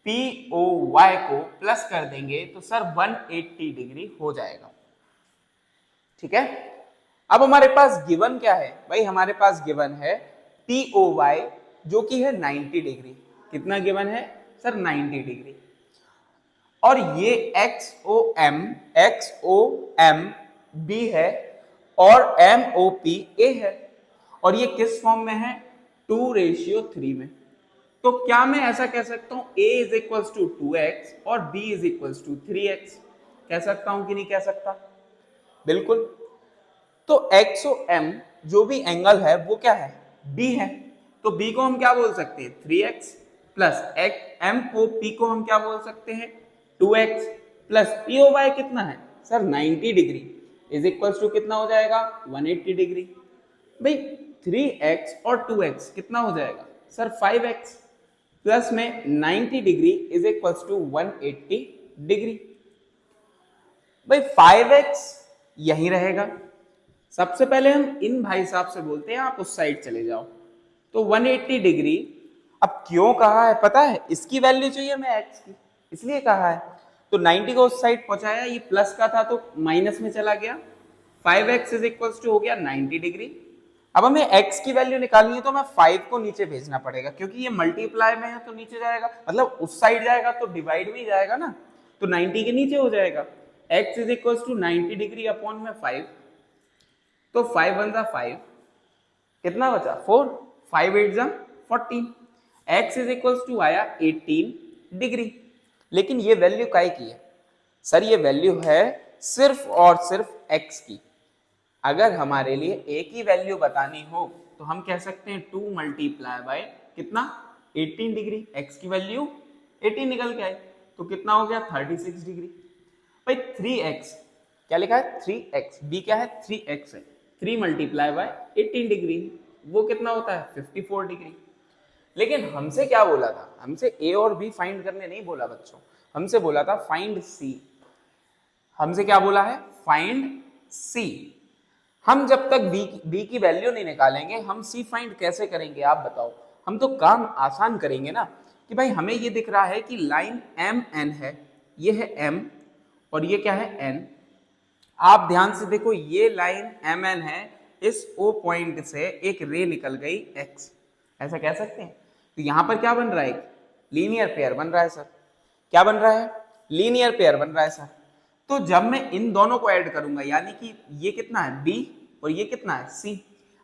POY को प्लस कर देंगे तो सर 180 डिग्री हो जाएगा, ठीक है। अब हमारे पास गिवन क्या है भाई, हमारे पास गिवन है POY जो कि है 90 डिग्री, कितना गिवन है सर 90 डिग्री, और ये XOM B है और MOP A है, और ये किस फॉर्म में है 2:3 में। तो क्या मैं ऐसा कह सकता हूं A is equal to 2x और B is equal to 3x, कह सकता हूं कि नहीं कह सकता, बिल्कुल। तो XOM जो भी एंगल है वो क्या है, B है, तो B को हम क्या बोल सकते हैं 3x प्लस MOP को हम क्या बोल सकते हैं 2x प्लस POY कितना है sir 90 degree is equal to कितना हो जाएगा 180 डिग्री। भाई 3x और 2x कितना हो जाएगा सर 5x प्लस में 90 degree is equal to 180 degree. भाई 5x यही रहेगा। सबसे पहले हम इन भाई साहब से बोलते हैं आप उस साइड चले जाओ, तो 180 डिग्री। अब क्यों कहा है पता है, इसकी वैल्यू चाहिए हमें x की, इसलिए कहा है। तो 90 को उस साइड पहुंचाया, ये प्लस का था तो माइनस में चला गया, 5x इज इक्वल टू हो गया 90 डिग्री। अब हमें x की वैल्यू निकालनी है तो हमें 5 को नीचे भेजना पड़ेगा, क्योंकि ये मल्टीप्लाई में है तो नीचे जाएगा, मतलब उस साइड जाएगा तो डिवाइड में ही जाएगा ना, तो 90 के नीचे हो जाएगा। x is equal to 90 degree upon में 5, तो 5 1 5, कितना बचा 4, 5 8 14, x इज इक्वल टू आया 18 डिग्री। लेकिन ये वैल्यू काय की है सर, ये वैल्यू है सिर्फ और सिर्फ x की। अगर हमारे लिए a की वैल्यू बतानी हो तो हम कह सकते हैं 2 मल्टीप्लाई बाय कितना 18 डिग्री, x की वैल्यू 18 निकल के आई तो कितना हो गया 36 डिग्री। भाई 3x क्या लिखा है 3x, b क्या है 3x है, 3 मल्टीप्लाई बाय 18 डिग्री वो कितना होता है 54 डिग्री। लेकिन हमसे क्या बोला था, हमसे a और b फाइंड करने नहीं बोला बच्चों, हमसे बोला था फाइंड c। हमसे क्या बोला है फाइंड c। हम जब तक b की वैल्यू नहीं निकालेंगे हम c फाइंड कैसे करेंगे आप बताओ। हम तो काम आसान करेंगे ना, कि भाई हमें ये दिख रहा है कि लाइन mn है, ये है m और ये क्या है n। आप ध्यान से देखो ये लाइन mn है, इस o पॉइंट से एक रे निकल गई x, ऐसा कह सकते हैं। तो यहां पर क्या बन रहा है, लीनियर पेयर बन रहा है सर। क्या बन रहा है लीनियर पेयर बन रहा है सर। तो जब मैं इन दोनों को ऐड करूंगा, यानी कि ये कितना है b और ये कितना है c,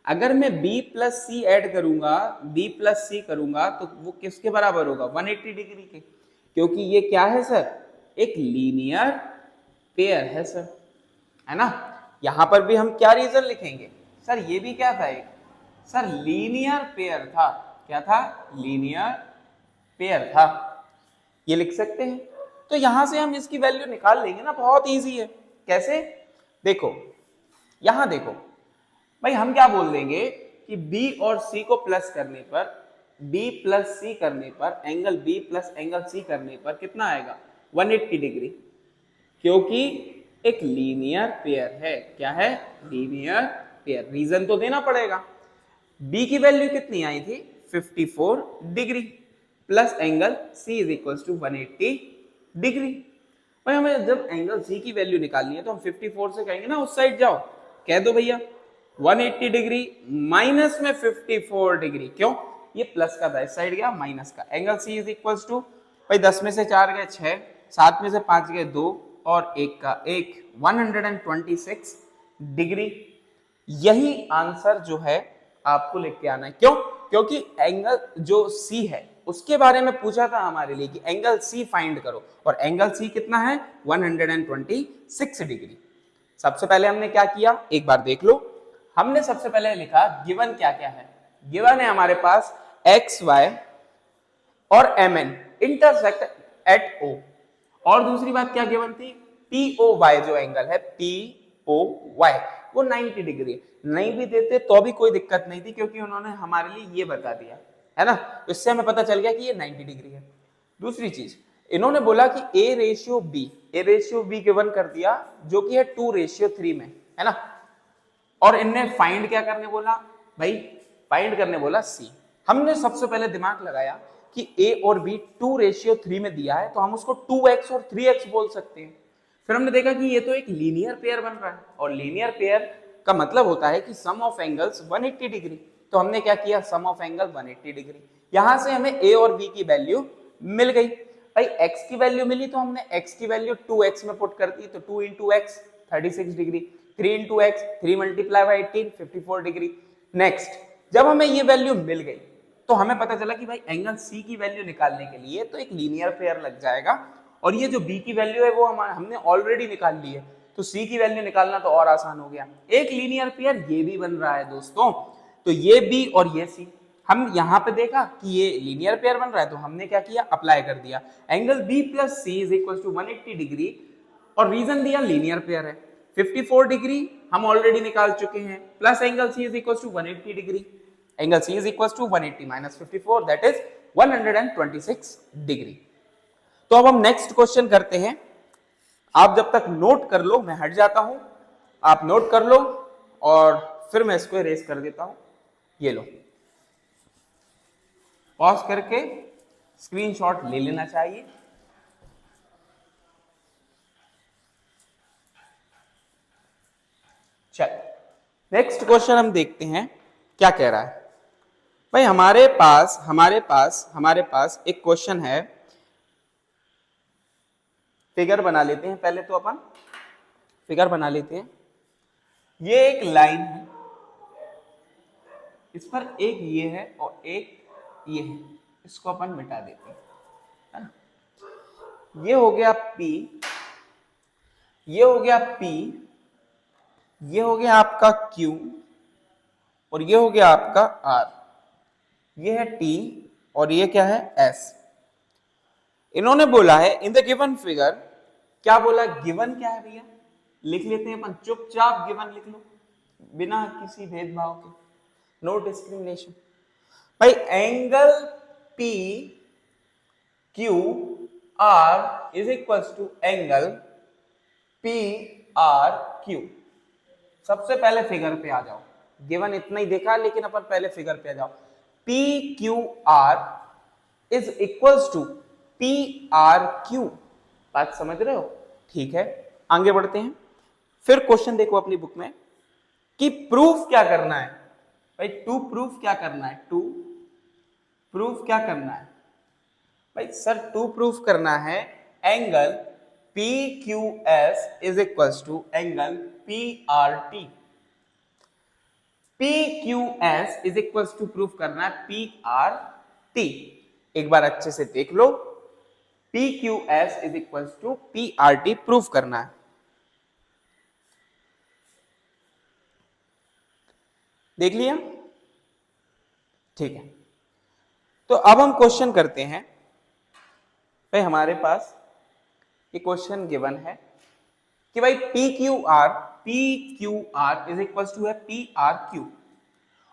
अगर मैं b प्लस c ऐड करूंगा, b प्लस c करूंगा तो वो किसके बराबर होगा 180 डिग्री के, क्योंकि ये क्या है सर एक लीनियर पेयर है सर, है ना। यहां पर भी हम क्या रीजन लिखेंगे सर, ये भी क्या था एक सर लीनियर पेयर था, क्या था लीनियर पेयर था, ये लिख सकते हैं। तो यहां से हम इसकी वैल्यू निकाल लेंगे ना, बहुत इजी है। कैसे देखो, यहां देखो भाई हम क्या बोल देंगे कि b और c को प्लस करने पर, b प्लस c करने पर, angle b plus angle c करने पर कितना आएगा 180 डिग्री, क्योंकि एक लीनियर पेयर है। क्या है लीनियर पेयर, रीजन तो देना पड़ेगा। b की वैल्यू कितनी आई थी 54 degree plus angle c is equal to 180 degree. भाई हमें जब एंगल c की वैल्यू निकालनी है तो हम 54 से कहेंगे ना उस साइड जाओ, कह दो भैया 180 डिग्री माइनस में 54 डिग्री, क्यों ये प्लस का था इस साइड गया माइनस का। Angle c is equal to भाई 10 में से 4 गए 6, 7 में से 5 गए 2 और 1 का 1, 126 डिग्री। यही आंसर जो है आपको लिख के आना है। क्यों, क्योंकि एंगल जो c है उसके बारे में पूछा था हमारे लिए कि एंगल c फाइंड करो, और एंगल c कितना है 126 डिग्री। सबसे पहले हमने क्या किया एक बार देख लो, हमने सबसे पहले लिखा गिवन क्या क्या है। गिवन है हमारे पास एक्स वाई और mn इंटरसेक्ट एट o, और दूसरी बात क्या गिवन थी POY जो एंगल है POY वो 90 डिग्री। नहीं भी देते तो भी कोई दिक्कत नहीं थी, क्योंकि उन्होंने हमारे लिए ये बता दिया है ना, इससे हमें पता चल गया कि ये 90 डिग्री है। दूसरी चीज इन्होंने बोला कि a रेशियो b गिवन कर दिया जो कि है 2:3 में, है ना। और इनने फाइंड क्या करने बोला भाई, फाइंड करने बोला c। हमने सबसे पहले दिमाग लगाया कि a और b 2:3 में दिया है तो हम उसको 2x और 3x बोल सकते हैं। फिर हमने देखा कि ये तो एक लीनियर पेयर बन रहा है, और लीनियर पेयर का मतलब होता है कि सम ऑफ एंगल्स 180 डिग्री। तो हमने क्या किया सम ऑफ एंगल 180 डिग्री। यहां से हमें a और b की वैल्यू मिल गई। भाई x की वैल्यू मिली तो हमने x की वैल्यू 2x में पुट कर दी, तो 2 into x 36 degree, 3 into x 3 multiply by 18 54 degree. Next जब हमें ये वैल्यू मिल गई तो हमें पता चला कि भाई एंगल c की वैल्यू निकालने के लिए तो एक लीनियर पेयर लग जाएगा, और ये जो b की वैल्यू है वो हमने ऑलरेडी निकाल ली है, तो c की वैल्यू निकालना तो और आसान हो गया। एक लीनियर पेयर ये भी बन रहा है दोस्तों, तो ये b और ये c। हम यहाँ पे देखा कि ये लीनियर पेयर बन रहा है तो हमने क्या किया अप्लाई कर दिया angle b plus c is equal to 180 degree, और रीजन दिया लीनियर पेयर है। 54 डिग्री हम ऑलरेडी निकाल चुके हैं, plus angle c is equal to 180 degree, angle c is equal to 180 minus 54 that is 126 degree. तो अब हम नेक्स्ट क्वेश्चन करते हैं। आप जब तक नोट कर लो मैं हट जाता हूं, आप नोट कर लो और फिर मैं इसको इरेज कर देता हूं। ये लो, पॉज करके स्क्रीनशॉट ले लेना चाहिए। चल नेक्स्ट क्वेश्चन हम देखते हैं क्या कह रहा है। भाई हमारे पास एक क्वेश्चन है, फिगर बना लेते हैं। पहले तो अपन फिगर बना लेते हैं। ये एक लाइन है, इस पर एक ये है और एक ये है, इसको अपन मिटा देते हैं, है ना। ये हो गया P, ये हो गया P, ये हो गया आपका Q और ये हो गया आपका R। ये है T और ये क्या है S। इन्होंने बोला है इन द गिवन फिगर, क्या बोला, गिवन क्या है भैया, लिख लेते हैं अपन, चुपचाप गिवन लिख लो बिना किसी भेदभाव के, नो डिस्क्रिमिनेशन। भाई angle P Q R is equals to angle P R Q। सबसे पहले फिगर पे आ जाओ, गिवन इतना ही देखा लेकिन अपन पहले फिगर पे आ जाओ। P Q R is equals to P R Q। बात समझ रहे हो? ठीक है, आगे बढ़ते हैं। फिर क्वेश्चन देखो अपनी बुक में कि प्रूफ क्या करना है। भाई टू प्रूफ क्या करना है, टू प्रूफ क्या करना है भाई सर, टू प्रूफ करना है angle P Q S is equals to angle P R T. P Q S is equals to proof करना है पी आर टी। एक बार अच्छे से देख लो, P Q S is equals to P R T proof करना है। देख लिया? ठीक है, तो अब हम क्वेश्चन करते हैं। भाई हमारे पास ये क्वेश्चन गिवन है कि भाई P Q R is equal to है पी आर क्यू,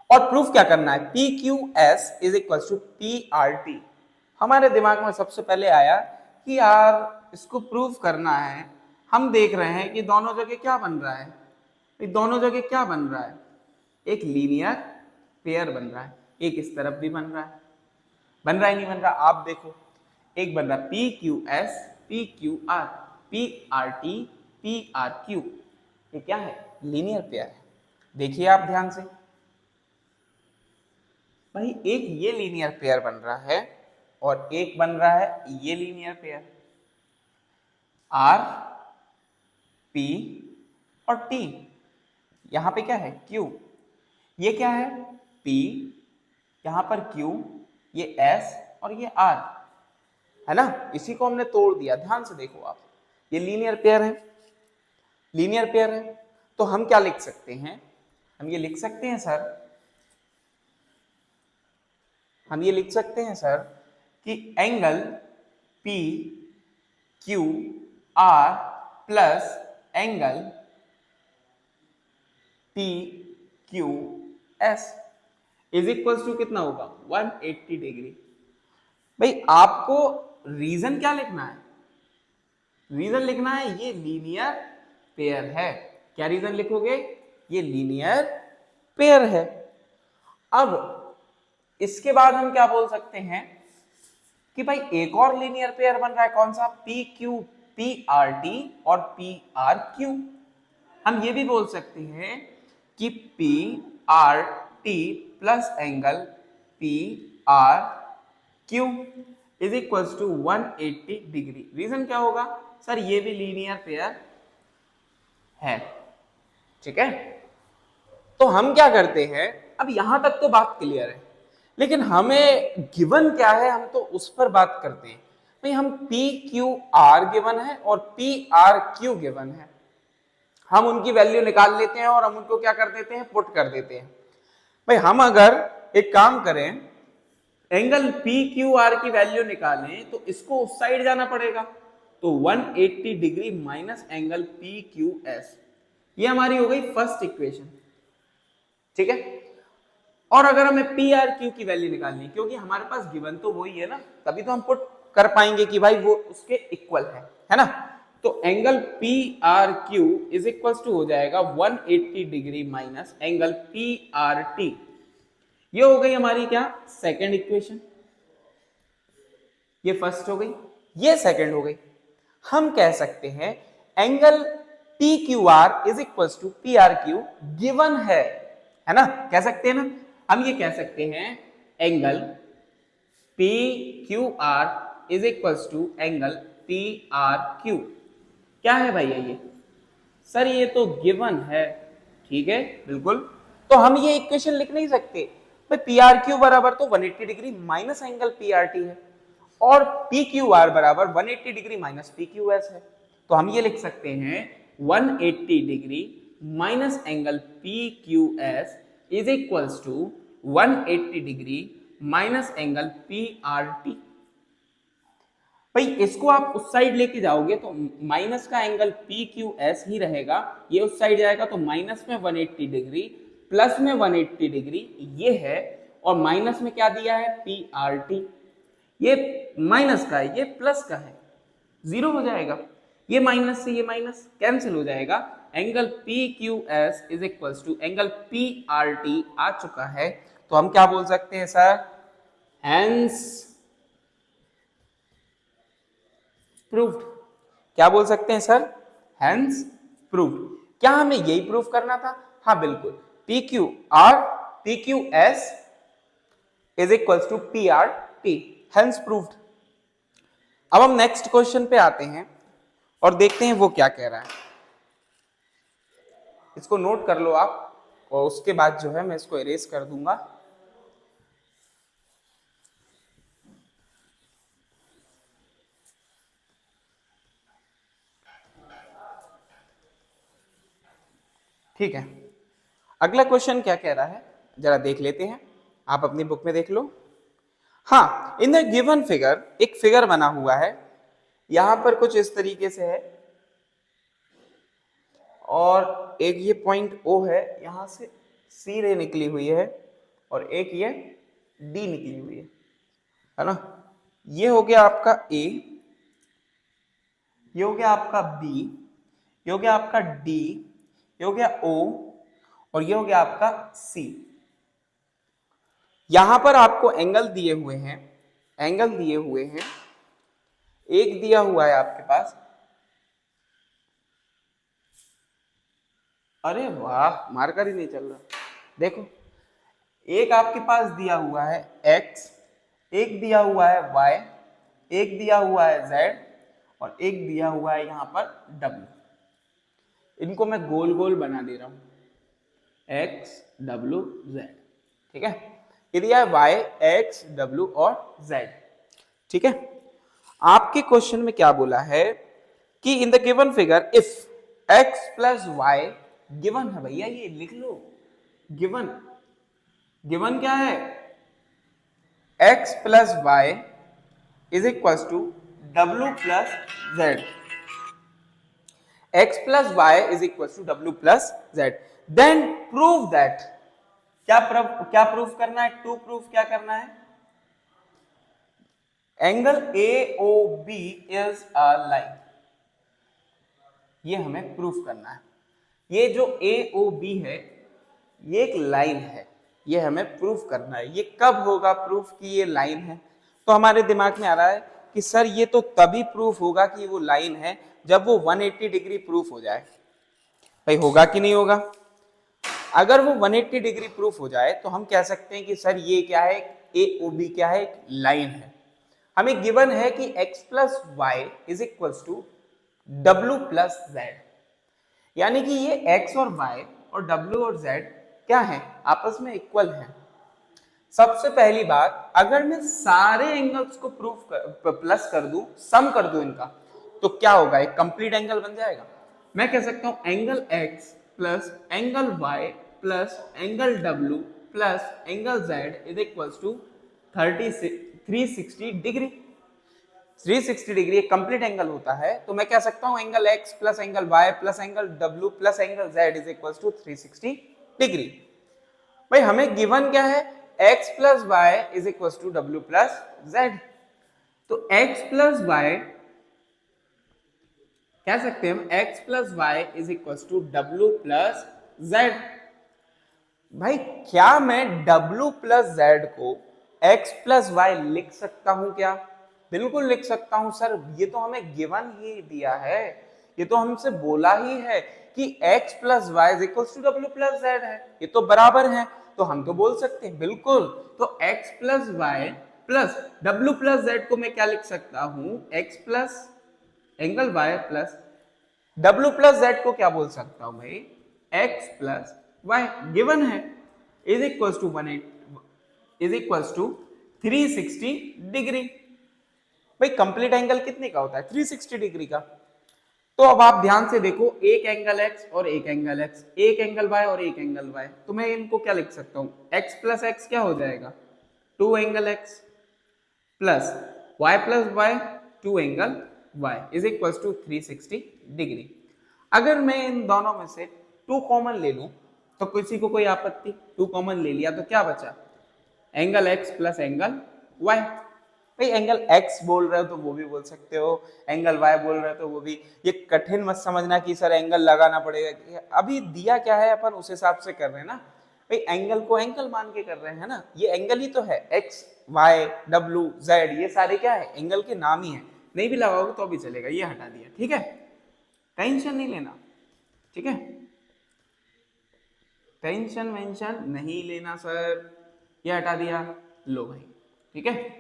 और प्रूफ क्या करना है, P Q S is equal to P R T. हमारे दिमाग में सबसे पहले आया कि यार इसको प्रूफ करना है, हम देख रहे हैं कि दोनों जगह क्या बन रहा है, दोनों जगह क्या बन रहा है, एक लीनियर पेयर बन रहा है, एक इस तरफ भी बन रहा है, बन रहा है नहीं बन रहा, आप देखो, एक बन रहा है P Q S P Q R P R T P R Q. ये क्या है, लीनियर पेयर है। देखिए आप ध्यान से, भाई एक ये लीनियर पेयर बन रहा है और एक बन रहा है ये लीनियर पेयर, आर पी और टी। यहां पे क्या है, क्यू, ये क्या है P, यहां पर Q, ये S और ये R है ना। इसी को हमने तोड़ दिया, ध्यान से देखो आप, ये लीनियर पेयर है, लीनियर पेयर है। तो हम क्या लिख सकते हैं, हम ये लिख सकते हैं सर, हम ये लिख सकते हैं सर कि angle P Q R plus angle P Q S is equal to कितना होगा, 180 डिग्री। भाई आपको रीजन क्या लिखना है, रीजन लिखना है ये लीनियर पेयर है। क्या रीजन लिखोगे, ये लीनियर पेयर है। अब इसके बाद हम क्या बोल सकते हैं कि भाई एक और लीनियर पेयर बन रहा है, कौन सा, P Q P R T और पी आर क्यू। हम ये भी बोल सकते हैं कि P R T plus angle P R Q is equal to 180 degree. Reason क्या होगा सर, ये भी लीनियर पेयर है, ठीक है। तो हम क्या करते हैं, अब यहां तक तो बात क्लियर है, लेकिन हमें गिवन क्या है हम तो उस पर बात करते हैं। भाई हम पी क्यू आर गिवन है और पी आर क्यू गिवन है, हम उनकी वैल्यू निकाल लेते हैं और हम उनको क्या कर देते हैं, पुट कर देते हैं। भाई हम अगर एक काम करें, एंगल पी क्यू आर की वैल्यू निकालें तो इसको उस साइड जाना पड़ेगा, तो 180 degree minus angle P Q S, ये हमारी हो गई फर्स्ट इक्वेशन, ठीक है। और अगर हमें पी आर क्यू की वैल्यू निकालनी, क्योंकि हमारे पास गिवन तो वही है ना, तभी तो हम पुट कर पाएंगे कि भाई वो उसके इक्वल है ना। तो angle P R Q is equal to हो जाएगा 180 degree minus angle P R T. ये हो गई हमारी क्या सेकेंड इक्वेशन, ये फर्स्ट हो गई, ये सेकेंड हो गई। हम कह सकते हैं angle P Q R is equal to P R Q given है ना, कह सकते हैं ना। हम ये कह सकते हैं angle P Q R is equal to angle P R Q. क्या है भैया ये? सर ये तो गिवन है, ठीक है बिल्कुल। तो हम ये इक्वेशन लिख नहीं सकते भाई, पी आर क्यू बराबर तो 180 degree minus angle P R T है और पी क्यू आर बराबर 180 degree minus P Q S है। तो हम ये लिख सकते हैं 180 degree minus angle P Q S is equals to 180 degree minus angle P R T. भाई इसको आप उस साइड लेके जाओगे तो माइनस का एंगल पी क्यू एस ही रहेगा, ये उस साइड जाएगा तो माइनस में 180 डिग्री प्लस में 180 डिग्री ये है, और माइनस में क्या दिया है पी आर टी। ये माइनस का है, ये प्लस का है, जीरो हो जाएगा। ये माइनस से ये माइनस कैंसिल हो जाएगा। Angle P Q S is equal to angle P R T आ चुका है। तो हम क्या बोल सकते हैं सर? Hence proved. क्या बोल सकते हैं सर? Hence proved. क्या हमें यही प्रूव करना था? हाँ बिल्कुल, P Q S is equal to P R T, hence proved. अब हम नेक्स्ट क्वेश्चन पे आते हैं और देखते हैं वो क्या कह रहा है। इसको नोट कर लो आप, और उसके बाद जो है मैं इसको इरेज कर दूंगा। ठीक है, अगला क्वेश्चन क्या कह रहा है जरा देख लेते हैं, आप अपनी बुक में देख लो। हाँ, इन द गिवन फिगर, एक फिगर बना हुआ है, यहां पर कुछ इस तरीके से है और एक ये पॉइंट O है, यहां से सी रे निकली हुई है और एक ये D निकली हुई है ना। ये हो गया आपका A, ये हो गया आपका B, ये हो गया आपका D, ये हो गया O और ये हो गया आपका C। यहां पर आपको एंगल दिए हुए हैं, एंगल दिए हुए हैं, एक दिया हुआ है आपके पास, अरे वाह मार्कर ही नहीं चल रहा, देखो एक आपके पास दिया हुआ है x, एक दिया हुआ है y, एक दिया हुआ है z और एक दिया हुआ है यहां पर w। इनको मैं गोल गोल बना दे रहा हूं, x w z, ठीक है। ये दिया है y, x w और z, ठीक है। आपके क्वेश्चन में क्या बोला है कि in the given figure if x plus Y, given है भैया, ये लिख लो गिवन। गिवन क्या है? x plus Y is equal to w plus z, x plus Y is equal to w plus z। Then prove that, क्या proof करना है? To proof क्या करना है? Angle AOB is a line, ये हमें प्रूफ करना है। ये जो AOB है ये एक लाइन है, ये हमें प्रूफ करना है। ये कब होगा प्रूफ कि ये लाइन है? तो हमारे दिमाग में आ रहा है कि सर ये तो तभी प्रूफ होगा कि वो लाइन है जब वो 180 डिग्री प्रूफ हो जाए। भाई होगा कि नहीं होगा? अगर वो 180 डिग्री प्रूफ हो जाए तो हम कह सकते हैं कि सर ये क्या है? AOB क्या है? एक लाइन है। हमें गिवन है कि x plus Y is equal to w plus z, यानी कि ये x और y और w और z क्या है? आपस में इक्वल हैं। सबसे पहली बात, अगर मैं सारे एंगल्स को प्लस कर दूं, सम कर दूं इनका, तो क्या होगा? एक कंप्लीट एंगल बन जाएगा। मैं कह सकता हूं angle x plus angle y plus angle w plus angle z is equal to 360 degree. 360 degree एक कंप्लीट एंगल होता है, तो मैं कह सकता हूं angle x plus angle y plus angle w plus angle z is equal to 360 degree. भाई हमें गिवन क्या है? x plus Y is equal to w plus z। तो x प्लस वाई कह सकते हैं हम x plus Y is equal to W plus Z. भाई क्या मैं w प्लस जेड को x प्लस वाई लिख सकता हूं क्या? बिल्कुल लिख सकता हूं सर, ये तो हमें गिवन ही दिया है, ये तो हमसे बोला ही है कि x plus Y is equal to W plus Z है, ये तो बराबर है, तो हम तो बोल सकते हैं बिल्कुल। तो x प्लस वाई प्लस डब्ल्यू प्लस जेड को मैं क्या लिख सकता हूं? x plus angle y plus w plus Z को क्या बोल सकता हूं भाई? x प्लस वाई गिवन है is equal to 180 is equal to 360 degree. भाई कंप्लीट एंगल कितने का होता है? 360 डिग्री का। तो अब आप ध्यान से देखो, एक एंगल x और एक एंगल x, एक एंगल y और एक एंगल y, तो मैं इनको क्या लिख सकता हूं? x प्लस x क्या हो जाएगा? 2 angle x plus y plus y 2 angle y is equal to 360 degree. अगर मैं इन दोनों में से 2 कॉमन ले लूं तो किसी को कोई आपत्ति? 2 कॉमन ले लिया तो क्या बचा? Angle x plus angle y। भाई एंगल x बोल रहे हो तो वो भी बोल सकते हो, एंगल y बोल रहे हो तो वो भी। ये कठिन मत समझना कि सर एंगल लगाना पड़ेगा, अभी दिया क्या है अपन उस हिसाब से कर रहे हैं ना। भाई एंगल को एंगल मान के कर रहे हैं ना, ये एंगल ही तो है, x y w z ये सारे क्या है? एंगल के नाम ही है। नहीं भी लगाओगे तो भी चलेगा, ये हटा दिया, ठीक है, टेंशन नहीं लेना, ठीक है, टेंशन वेंशन नहीं लेना सर, ये हटा दिया, लो भाई, ठीक है।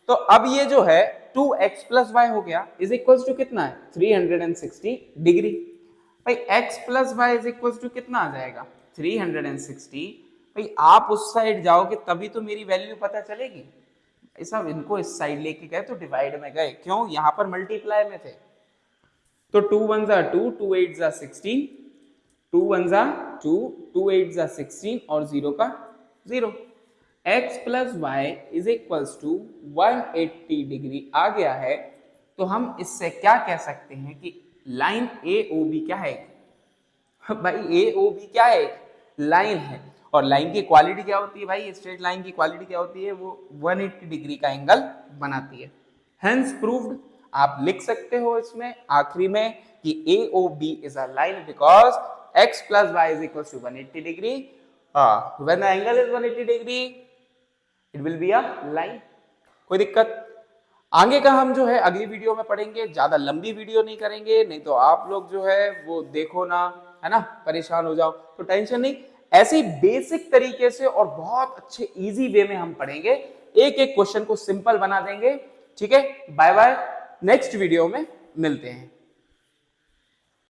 तो अब ये जो है 2x प्लस वाई हो गया इज इक्वल टू कितना है? 360 डिग्री। भाई x plus Y is equal to कितना आ जाएगा? 360। भाई आप उस साइड जाओगे तभी तो मेरी वैल्यू पता चलेगी। ऐसा इनको इस साइड लेके गए तो डिवाइड में गए, क्यों? यहां पर मल्टीप्लाई में थे, तो 2 1 जा 2, 2 8 जा 16, 2 1 जा 2, 2 8 जा 16 और 0 का 0। x plus Y is equals to 180 degree आ गया है। तो हम इससे क्या कह सकते हैं कि लाइन AOB क्या है? भाई AOB क्या है? लाइन है। और लाइन की क्वालिटी क्या होती है भाई? स्ट्रेट लाइन की क्वालिटी क्या होती है? वो 180 डिग्री का एंगल बनाती है। Hence proved. आप लिख सकते हो इसमें आखिरी में कि AOB is a line because x plus Y is equal to 180 degree. When the angle is 180 degree it will be a line. कोई दिक्कत? आगे का हम जो है अगली वीडियो में पढ़ेंगे, ज्यादा लंबी वीडियो नहीं करेंगे, नहीं तो आप लोग जो है वो देखो ना, है ना, परेशान हो जाओ। तो टेंशन नहीं, ऐसे बेसिक तरीके से और बहुत अच्छे इजी वे में हम पढ़ेंगे, एक एक क्वेश्चन को सिंपल बना देंगे, ठीक है। बाय बाय, नेक्स्ट वीडियो में मिलते हैं।